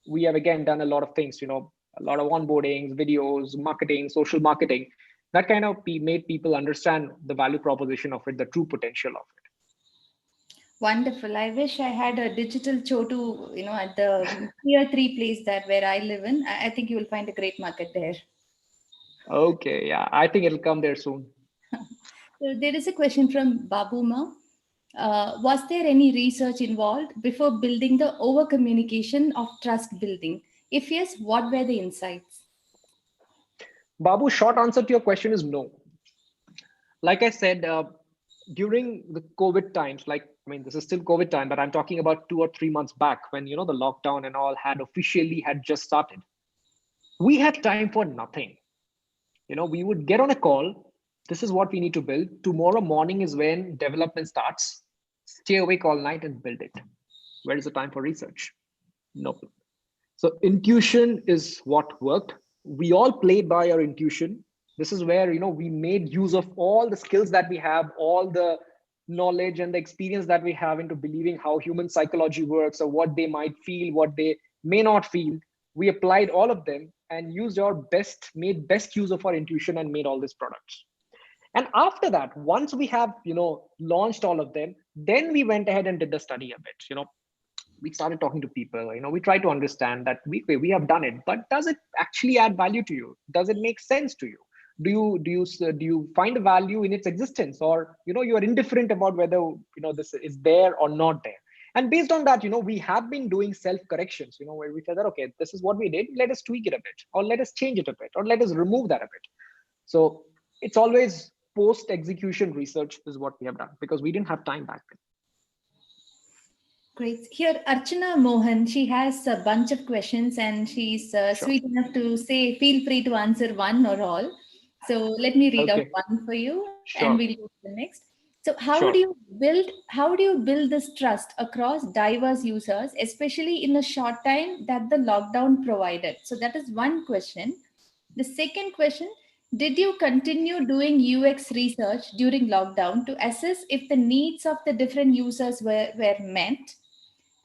we have again done a lot of things, a lot of onboardings, videos, marketing, social marketing, that kind of made people understand the value proposition of it, the true potential of it. Wonderful. I wish I had a digital chotu, at the tier 3 place that where I live in. I think you will find a great market there. Okay, yeah, I think it'll come there soon. So there is a question from Babuma. Was there any research involved before building the over communication of trust building? If yes, what were the insights? Babu, short answer to your question is no. Like I said, during the COVID times, this is still COVID time, but I'm talking about 2 or 3 months back when, the lockdown and all had just started. We had time for nothing. We would get on a call. This is what we need to build. Tomorrow morning is when development starts. Stay awake all night and build it. Where is the time for research? Nope. So intuition is what worked. We all played by our intuition. This is where we made use of all the skills that we have, all the knowledge and the experience that we have into believing how human psychology works, or what they might feel, what they may not feel. We applied all of them and made best use of our intuition and made all these products. And after that, once we have launched all of them, then we went ahead and did the study a bit. We started talking to people. We try to understand that we have done it, but does it actually add value to you? Does it make sense to you? Do you find a value in its existence, or you are indifferent about whether this is there or not there? And based on that, we have been doing self corrections, where we said that, okay, this is what we did, let us tweak it a bit, or let us change it a bit, or let us remove that a bit. So it's always post execution research is what we have done, because we didn't have time back then. Great. Here, Archana Mohan, she has a bunch of questions, and she's Sure. sweet enough to say, feel free to answer one or all. So let me read out Okay. one for you, and Sure. we'll go to the next. So Sure. how do you build this trust across diverse users, especially in a short time that the lockdown provided? So that is one question. The second question, did you continue doing UX research during lockdown to assess if the needs of the different users were met?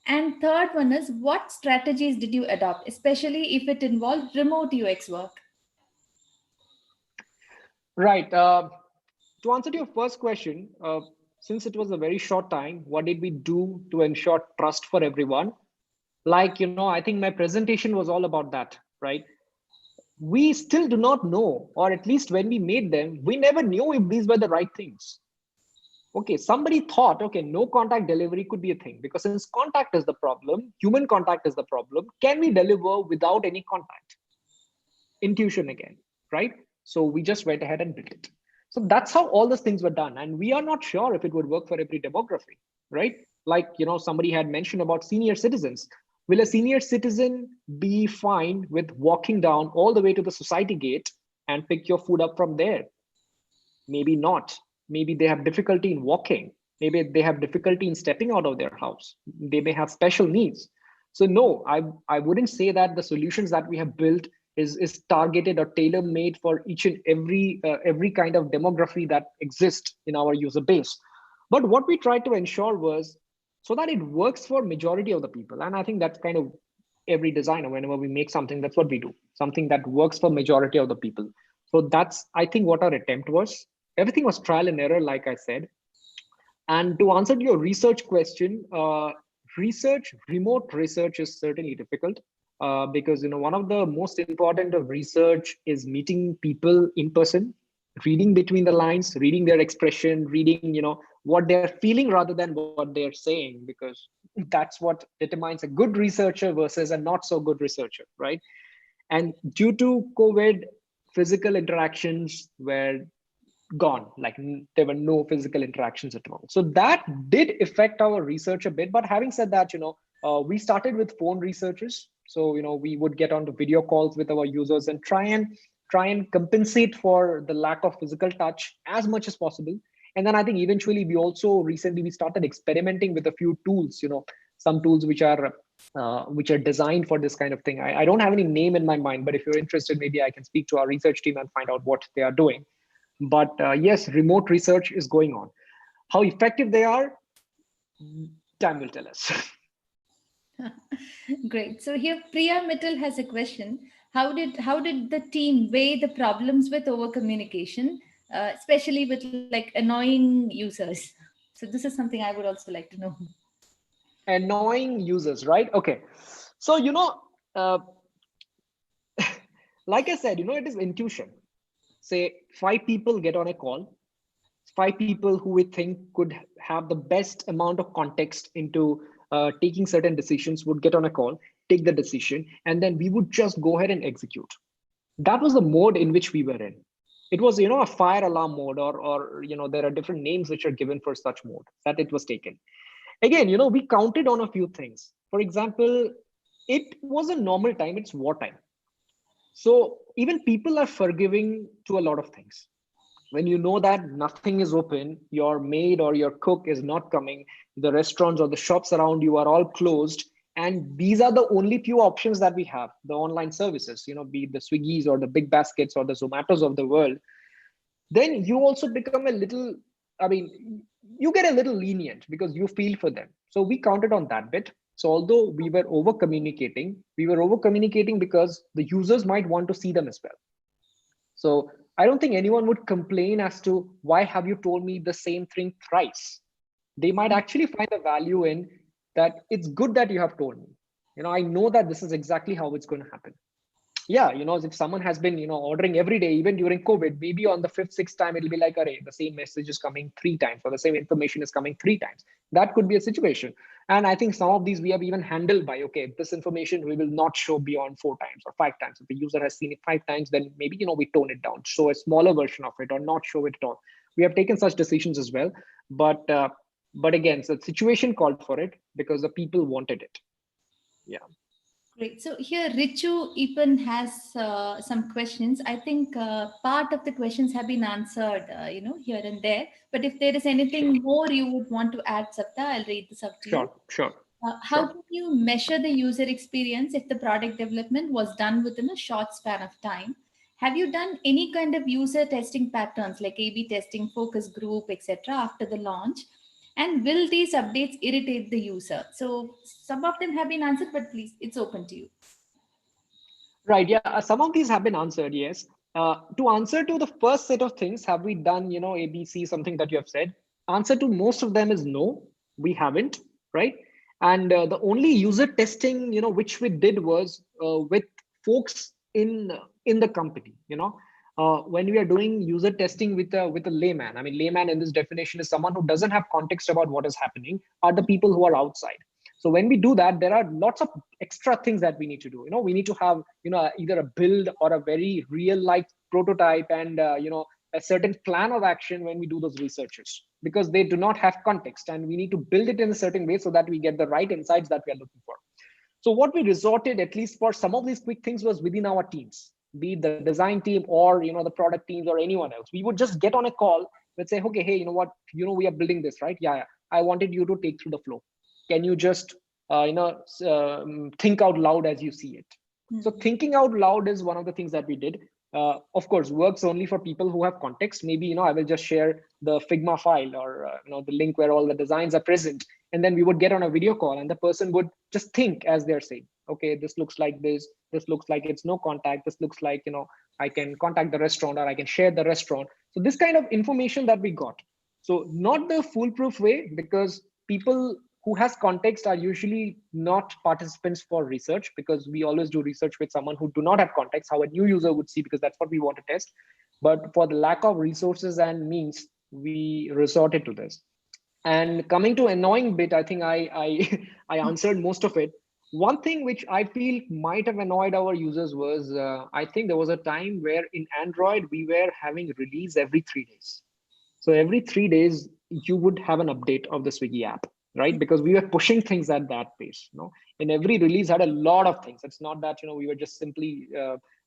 And third one is, what strategies did you adopt, especially if it involved remote UX work? Right. To answer to your first question, since it was a very short time, what did we do to ensure trust for everyone? Like, I think my presentation was all about that, right? We still do not know, or at least when we made them, we never knew if these were the right things. Okay, somebody thought, okay, no contact delivery could be a thing, because since contact is the problem, human contact is the problem, can we deliver without any contact? Intuition again, right? So we just went ahead and built it. So that's how all those things were done. And we are not sure if it would work for every demography, right? Like, somebody had mentioned about senior citizens. Will a senior citizen be fine with walking down all the way to the society gate and pick your food up from there? Maybe not. Maybe they have difficulty in walking. Maybe they have difficulty in stepping out of their house. They may have special needs. So no, I wouldn't say that the solutions that we have built is targeted or tailor made for each and every kind of demography that exists in our user base. But what we tried to ensure was so that it works for majority of the people. And I think that's kind of every designer. Whenever we make something, that's what we do. Something that works for majority of the people. So that's, I think, what our attempt was. Everything was trial and error, like I said. And to answer your research question, remote research is certainly difficult, because one of the most important of research is meeting people in person, reading between the lines, reading their expression, reading what they're feeling rather than what they're saying, because that's what determines a good researcher versus a not so good researcher, right? And due to COVID, physical interactions were gone. Like there were no physical interactions at all. So that did affect our research a bit. But having said that, we started with phone researchers. So we would get onto video calls with our users and try and compensate for the lack of physical touch as much as possible. And then I think eventually we started experimenting with a few tools. Some tools which are designed for this kind of thing. I don't have any name in my mind, but if you're interested, maybe I can speak to our research team and find out what they are doing. But yes, remote research is going on. How effective they are, time will tell us. Great. So here Priya Mittal has a question. How did the team weigh the problems with over communication, especially with like annoying users? So this is something I would also like to know. Annoying users, right? Okay. So, uh, like I said, it is intuition. Say 5 people get on a call, 5 people who we think could have the best amount of context into taking certain decisions would get on a call, take the decision, and then we would just go ahead and execute. That was the mode in which we were in. It was a fire alarm mode, or there are different names which are given for such mode that it was taken. Again, we counted on a few things. For example, it was a normal time, it's wartime. So even people are forgiving to a lot of things. When you know that nothing is open, your maid or your cook is not coming, the restaurants or the shops around you are all closed, and these are the only few options that we have, the online services, be it the Swiggies or the big baskets or the Zomatos of the world, then you also become a little, I mean, you get a little lenient because you feel for them. So we counted on that bit. So although we were over communicating because the users might want to see them as well. So I don't think anyone would complain as to why have you told me the same thing thrice. They might actually find the value in that. It's good that you have told me. I know that this is exactly how it's going to happen. Yeah, if someone has been ordering every day, even during COVID, maybe on the fifth, sixth time it'll be like, array, the same message is coming 3 times or the same information is coming 3 times. That could be a situation. And I think some of these we have even handled by, okay, this information we will not show beyond 4 times or 5 times. If the user has seen it 5 times, then maybe we tone it down, show a smaller version of it or not show it at all. We have taken such decisions as well. But again, so the situation called for it because the people wanted it. Yeah. Great. So here, Richu Epan has some questions. I think part of the questions have been answered, here and there. But if there is Sure, anything more you would want to add, Sapta, I'll read this up to you. sure, How sure. can you measure the user experience if the product development was done within a short span of time? Have you done any kind of user testing patterns like A/B testing, focus group, etc. after the launch? And will these updates irritate the user? So some of them have been answered, but please, it's open to you. Right. Yeah. Some of these have been answered. Yes. To answer to the first set of things, have we done, ABC, something that you have said? Answer to most of them is no, we haven't. Right. And the only user testing, which we did was with folks in the company. When we are doing user testing with a layman. I mean, layman in this definition is someone who doesn't have context about what is happening. Are the people who are outside. So when we do that, there are lots of extra things that we need to do. We need to have either a build or a very real life prototype, and a certain plan of action when we do those researches, because they do not have context, and we need to build it in a certain way so that we get the right insights that we are looking for. So what we resorted, at least for some of these quick things, was within our teams, be it the design team or the product teams or anyone else. We would just get on a call. Let's say, okay, hey, you know what, we are building this, right? Yeah, I wanted you to take through the flow. Can you just think out loud as you see it? So thinking out loud is one of the things that we did. Of course, works only for people who have context. Maybe I will just share the Figma file, or the link where all the designs are present, and then we would get on a video call, and the person would just think as they're saying, okay, this looks like this looks like it's no contact, this looks like I can contact the restaurant, or I can share the restaurant. So this kind of information that we got. So not the foolproof way, because people who has context are usually not participants for research, because we always do research with someone who do not have context, how a new user would see, because that's what we want to test. But for the lack of resources and means, we resorted to this. And coming to annoying bit, I think I I answered most of it. One thing which I feel might have annoyed our users was, I think there was a time where in Android we were having release every 3 days. So every 3 days you would have an update of the Swiggy app, right? Because we were pushing things at that pace. And every release had a lot of things. It's not that we were just simply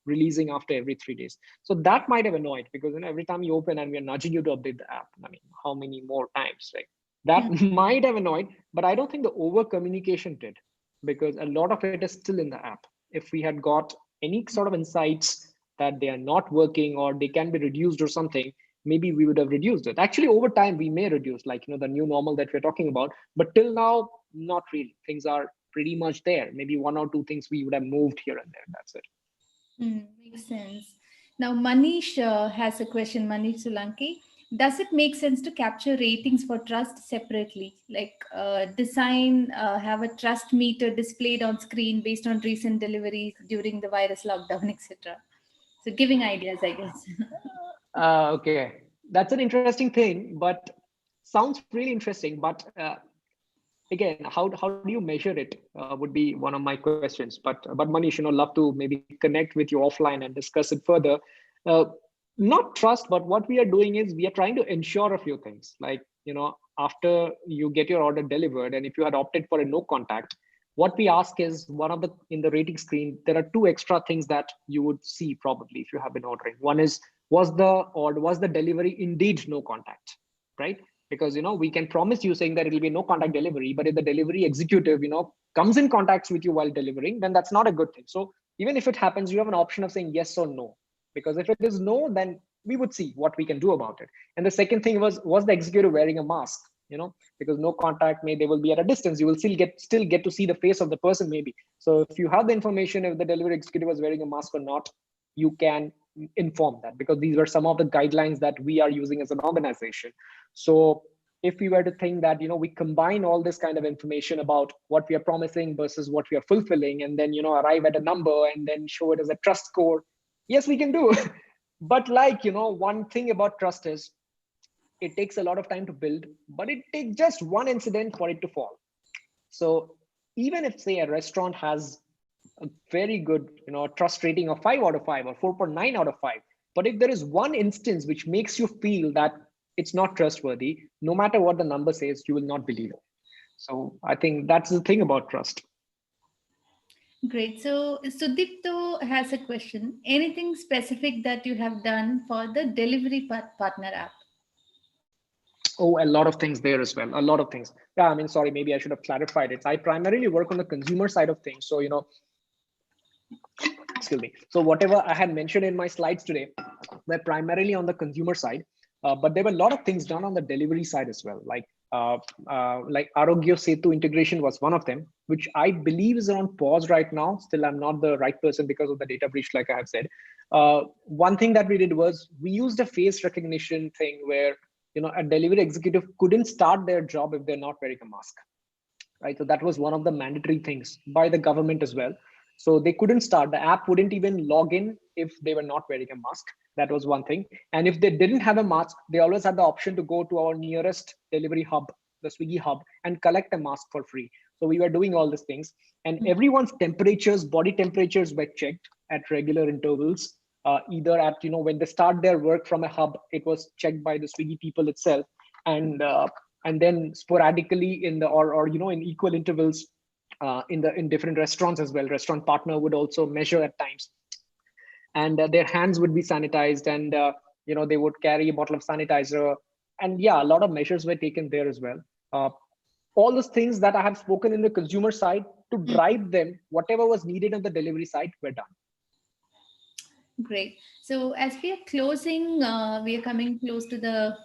releasing after every 3 days. So that might have annoyed, because every time you open and we are nudging you to update the app. I mean, how many more times? Right? That might have annoyed, but I don't think the over communication did, because a lot of it is still in the app. If we had got any sort of insights that they are not working or they can be reduced or something, maybe we would have reduced it. Actually, over time, we may reduce, like, the new normal that we're talking about. But till now, not really. Things are pretty much there. Maybe one or two things we would have moved here and there. That's it. Makes sense. Now, Manish has a question. Manish Solanki. Does it make sense to capture ratings for trust separately? Like have a trust meter displayed on screen based on recent deliveries during the virus lockdown, etc. So giving ideas, I guess. Okay. That's an interesting thing, but sounds really interesting. But again, how do you measure it would be one of my questions. But Manish, love to maybe connect with you offline and discuss it further. uh, Not trust, but what we are doing is we are trying to ensure a few things, like after you get your order delivered, and if you had opted for a no contact, what we ask is, one of the in the rating screen there are two extra things that you would see probably if you have been ordering. One is, was the delivery indeed no contact, right? Because we can promise you saying that it will be no contact delivery, but if the delivery executive comes in contacts with you while delivering, then that's not a good thing. So even if it happens, you have an option of saying yes or no, because if it is no, then we would see what we can do about it. And the second thing was the executive wearing a mask? Because no contact, they will be at a distance, you will still get to see the face of the person maybe. So if you have the information if the delivery executive was wearing a mask or not, you can inform that, because these were some of the guidelines that we are using as an organization. So if we were to think that we combine all this kind of information about what we are promising versus what we are fulfilling, and then arrive at a number and then show it as a trust score, yes, we can do. But like one thing about trust is, it takes a lot of time to build, but it takes just one incident for it to fall. So even if, say, a restaurant has a very good trust rating of 5 out of 5 or 4.9 out of 5, but if there is one instance which makes you feel that it's not trustworthy, no matter what the number says, you will not believe it. So I think that's the thing about trust. Great. So Sudipto has a question. Anything specific that you have done for the delivery partner app? Oh, a lot of things there as well. A lot of things. Yeah, I mean, sorry, maybe I should have clarified it. I primarily work on the consumer side of things. So, excuse me. So whatever I had mentioned in my slides today were primarily on the consumer side, but there were a lot of things done on the delivery side as well. Like Arogya Setu integration was one of them, which I believe is on pause right now. Still, I'm not the right person because of the data breach, like I have said. One thing that we did was we used a face recognition thing where a delivery executive couldn't start their job if they're not wearing a mask, right? So that was one of the mandatory things by the government as well. So they couldn't start, the app wouldn't even log in if they were not wearing a mask. That was one thing. And if they didn't have a mask, they always had the option to go to our nearest delivery hub, the Swiggy hub, and collect a mask for free. So we were doing all these things, and everyone's temperatures, body temperatures were checked at regular intervals. Either at when they start their work from a hub, it was checked by the Swiggy people itself, and then sporadically in the or in equal intervals in different restaurants as well. Restaurant partner would also measure at times, and their hands would be sanitized, and they would carry a bottle of sanitizer, and yeah, a lot of measures were taken there as well. uh, all those things that I have spoken in the consumer side to drive them, whatever was needed on the delivery side were done. Great. So as we are closing, we are coming close to the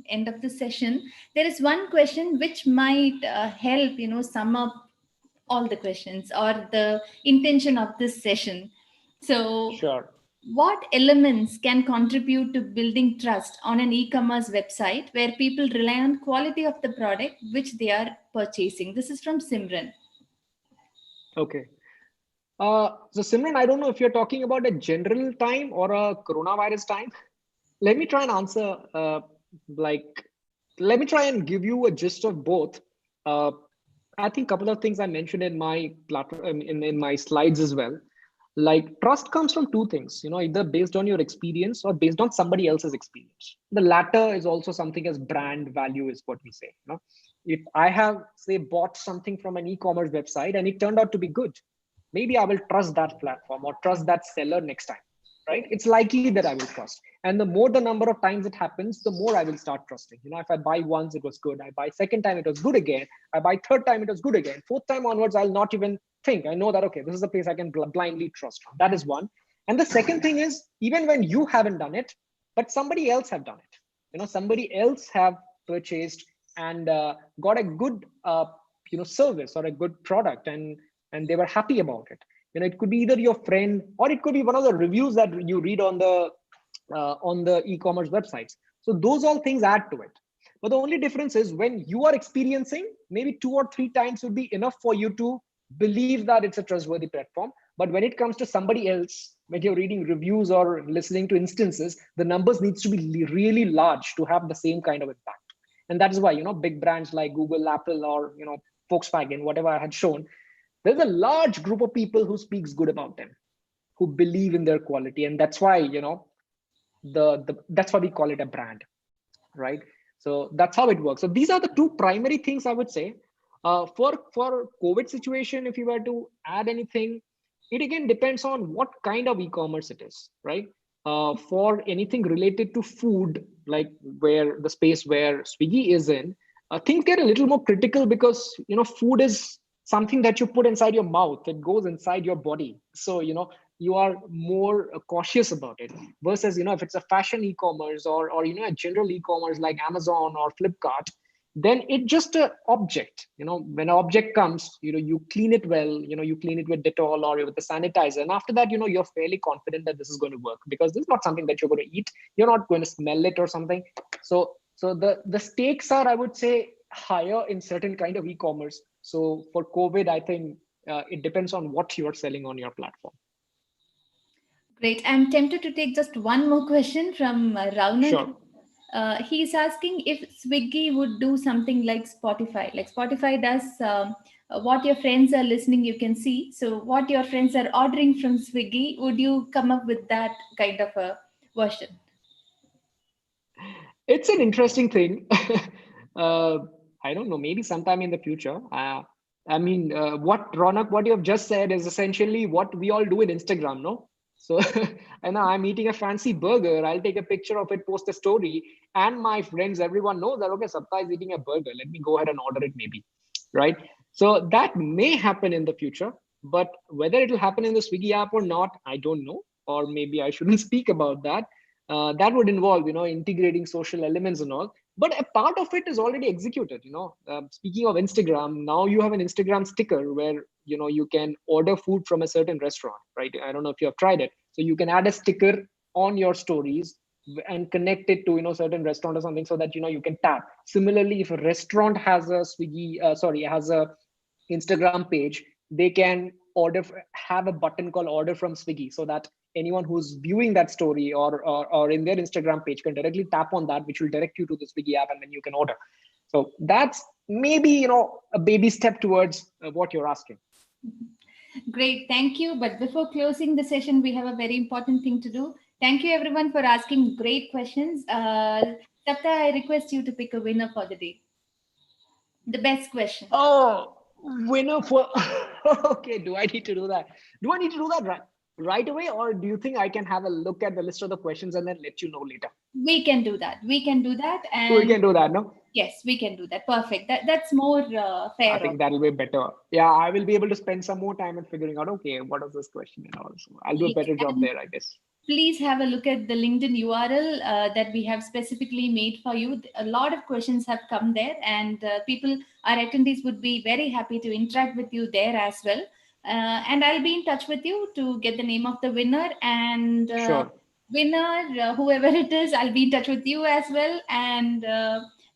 end of the session. There is one question which might help, sum up all the questions or the intention of this session. So, Sure. what elements can contribute to building trust on an e-commerce website where people rely on quality of the product which they are purchasing? This is from Simran. Okay. So Simran, I don't know if you're talking about a general time or a coronavirus time. Let me try and answer. Like, let me try and give you a gist of both. Uh, I think a couple of things I mentioned in my platform in my slides as well. Like trust comes from two things, either based on your experience or based on somebody else's experience. The latter is also something as brand value is what we say. If I have say bought something from an e-commerce website and it turned out to be good, maybe I will trust that platform or trust that seller next time, right? It's likely that I will trust. And the more the number of times it happens, the more I will start trusting. If I buy once, it was good. I buy second time, it was good again. I buy third time, it was good again. Fourth time onwards, I'll not even think. I know that, okay, this is a place I can blindly trust. That is one. And the second thing is, even when you haven't done it, but somebody else have done it. Somebody else have purchased and got a good service or a good product, and they were happy about it. It could be either your friend or it could be one of the reviews that you read on the e-commerce websites. So those all things add to it. But the only difference is when you are experiencing, maybe 2 or 3 times would be enough for you to believe that it's a trustworthy platform. But when it comes to somebody else, when you're reading reviews or listening to instances, the numbers needs to be really large to have the same kind of impact. And that is why big brands like Google, Apple, or Volkswagen, whatever I had shown, there's a large group of people who speaks good about them, who believe in their quality, and that's why that's why we call it a brand, right? So that's how it works. So these are the two primary things I would say. For COVID situation, if you were to add anything, it again depends on what kind of e-commerce it is, right? For anything related to food, like where the space where Swiggy is in, things get a little more critical because food is something that you put inside your mouth. It goes inside your body. So you are more cautious about it versus if it's a fashion e-commerce or a general e-commerce like Amazon or Flipkart, then it's just an object. When an object comes, you clean it well, you clean it with Dettol or with the sanitizer, and after that you're fairly confident that this is going to work because this is not something that you're going to eat. You're not going to smell it or something. So the stakes are, I would say, higher in certain kind of e-commerce. So for COVID, I think it depends on what you're selling on your platform. Great. I'm tempted to take just one more question from Raunak. Sure. He's asking if Swiggy would do something like Spotify. Like Spotify does what your friends are listening, you can see. So, what your friends are ordering from Swiggy, would you come up with that kind of a version? It's an interesting thing. uh, I don't know, maybe sometime in the future. I mean, what Ronak, what you have just said is essentially what we all do in Instagram, no? So, and I'm eating a fancy burger. I'll take a picture of it, post a story, and my friends, everyone knows that okay, Sapta is eating a burger. Let me go ahead and order it, maybe, right? So that may happen in the future, but whether it will happen in the Swiggy app or not, I don't know. Or maybe I shouldn't speak about that. That would involve, integrating social elements and all, but a part of it is already executed. Speaking of Instagram, now you have an Instagram sticker where you can order food from a certain restaurant, right? I don't know if you have tried it. So you can add a sticker on your stories and connect it to certain restaurant or something, so that you can tap. Similarly, if a restaurant has a has a Instagram page, they can have a button called order from Swiggy, so that anyone who's viewing that story or in their Instagram page can directly tap on that, which will direct you to the Swiggy app, and then you can order. So that's maybe a baby step towards what you're asking. Great, thank you. But before closing the session, we have a very important thing to do. Thank you everyone for asking great questions. Sapta, I request you to pick a winner for the day. The best question. Oh, winner for okay. Do I need to do that? Do I need to do that right away, or do you think I can have a look at the list of the questions and then let you know later? We can do that. We can do that. And we can do that, no? Yes, we can do that. Perfect. That's more fair. I think that'll be better. Yeah, I will be able to spend some more time in figuring out, okay, what is this question and all. So I'll do a better job there, I guess. Please have a look at the LinkedIn URL that we have specifically made for you. A lot of questions have come there, and our attendees would be very happy to interact with you there as well. And I'll be in touch with you to get the name of the winner, and sure. Winner, whoever it is, I'll be in touch with you as well. And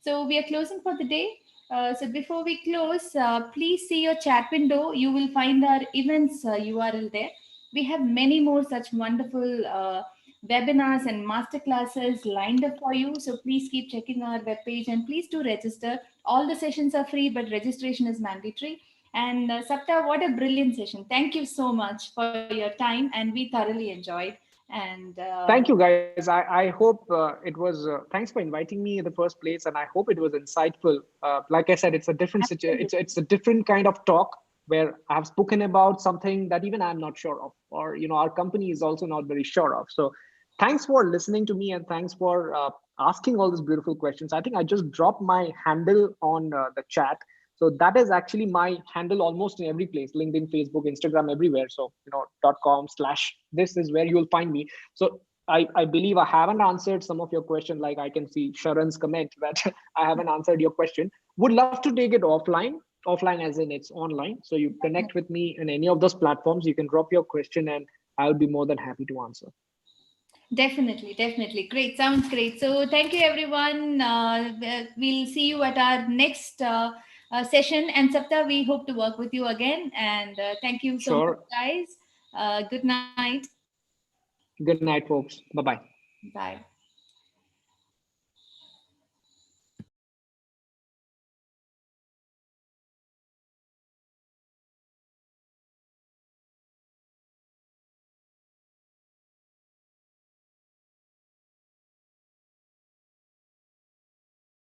so we are closing for the day. So before we close, please see your chat window. You will find our events URL there. We have many more such wonderful webinars and masterclasses lined up for you. So please keep checking our webpage, and please do register. All the sessions are free, but registration is mandatory. And Sapta, what a brilliant session. Thank you so much for your time, and we thoroughly enjoyed. And thank you, guys. I hope it was thanks for inviting me in the first place, and I hope it was insightful. Like I said, it's a different it's a different kind of talk, where I've spoken about something that even I'm not sure of, or our company is also not very sure of. So thanks for listening to me, and thanks for asking all these beautiful questions. I think I just dropped my handle on the chat. So that is actually my handle almost in every place: LinkedIn, Facebook, Instagram, everywhere. So .com/this is where you'll find me. So I believe I haven't answered some of your questions. Like I can see Sharon's comment that I haven't answered your question. Would love to take it offline as in it's online. So you connect with me in any of those platforms. You can drop your question, and I'll be more than happy to answer. Definitely. Great. Sounds great. So thank you, everyone. We'll see you at our next session. And Sapta, we hope to work with you again. And thank you so much, guys. Good night. Good night, folks. Bye-bye. Bye.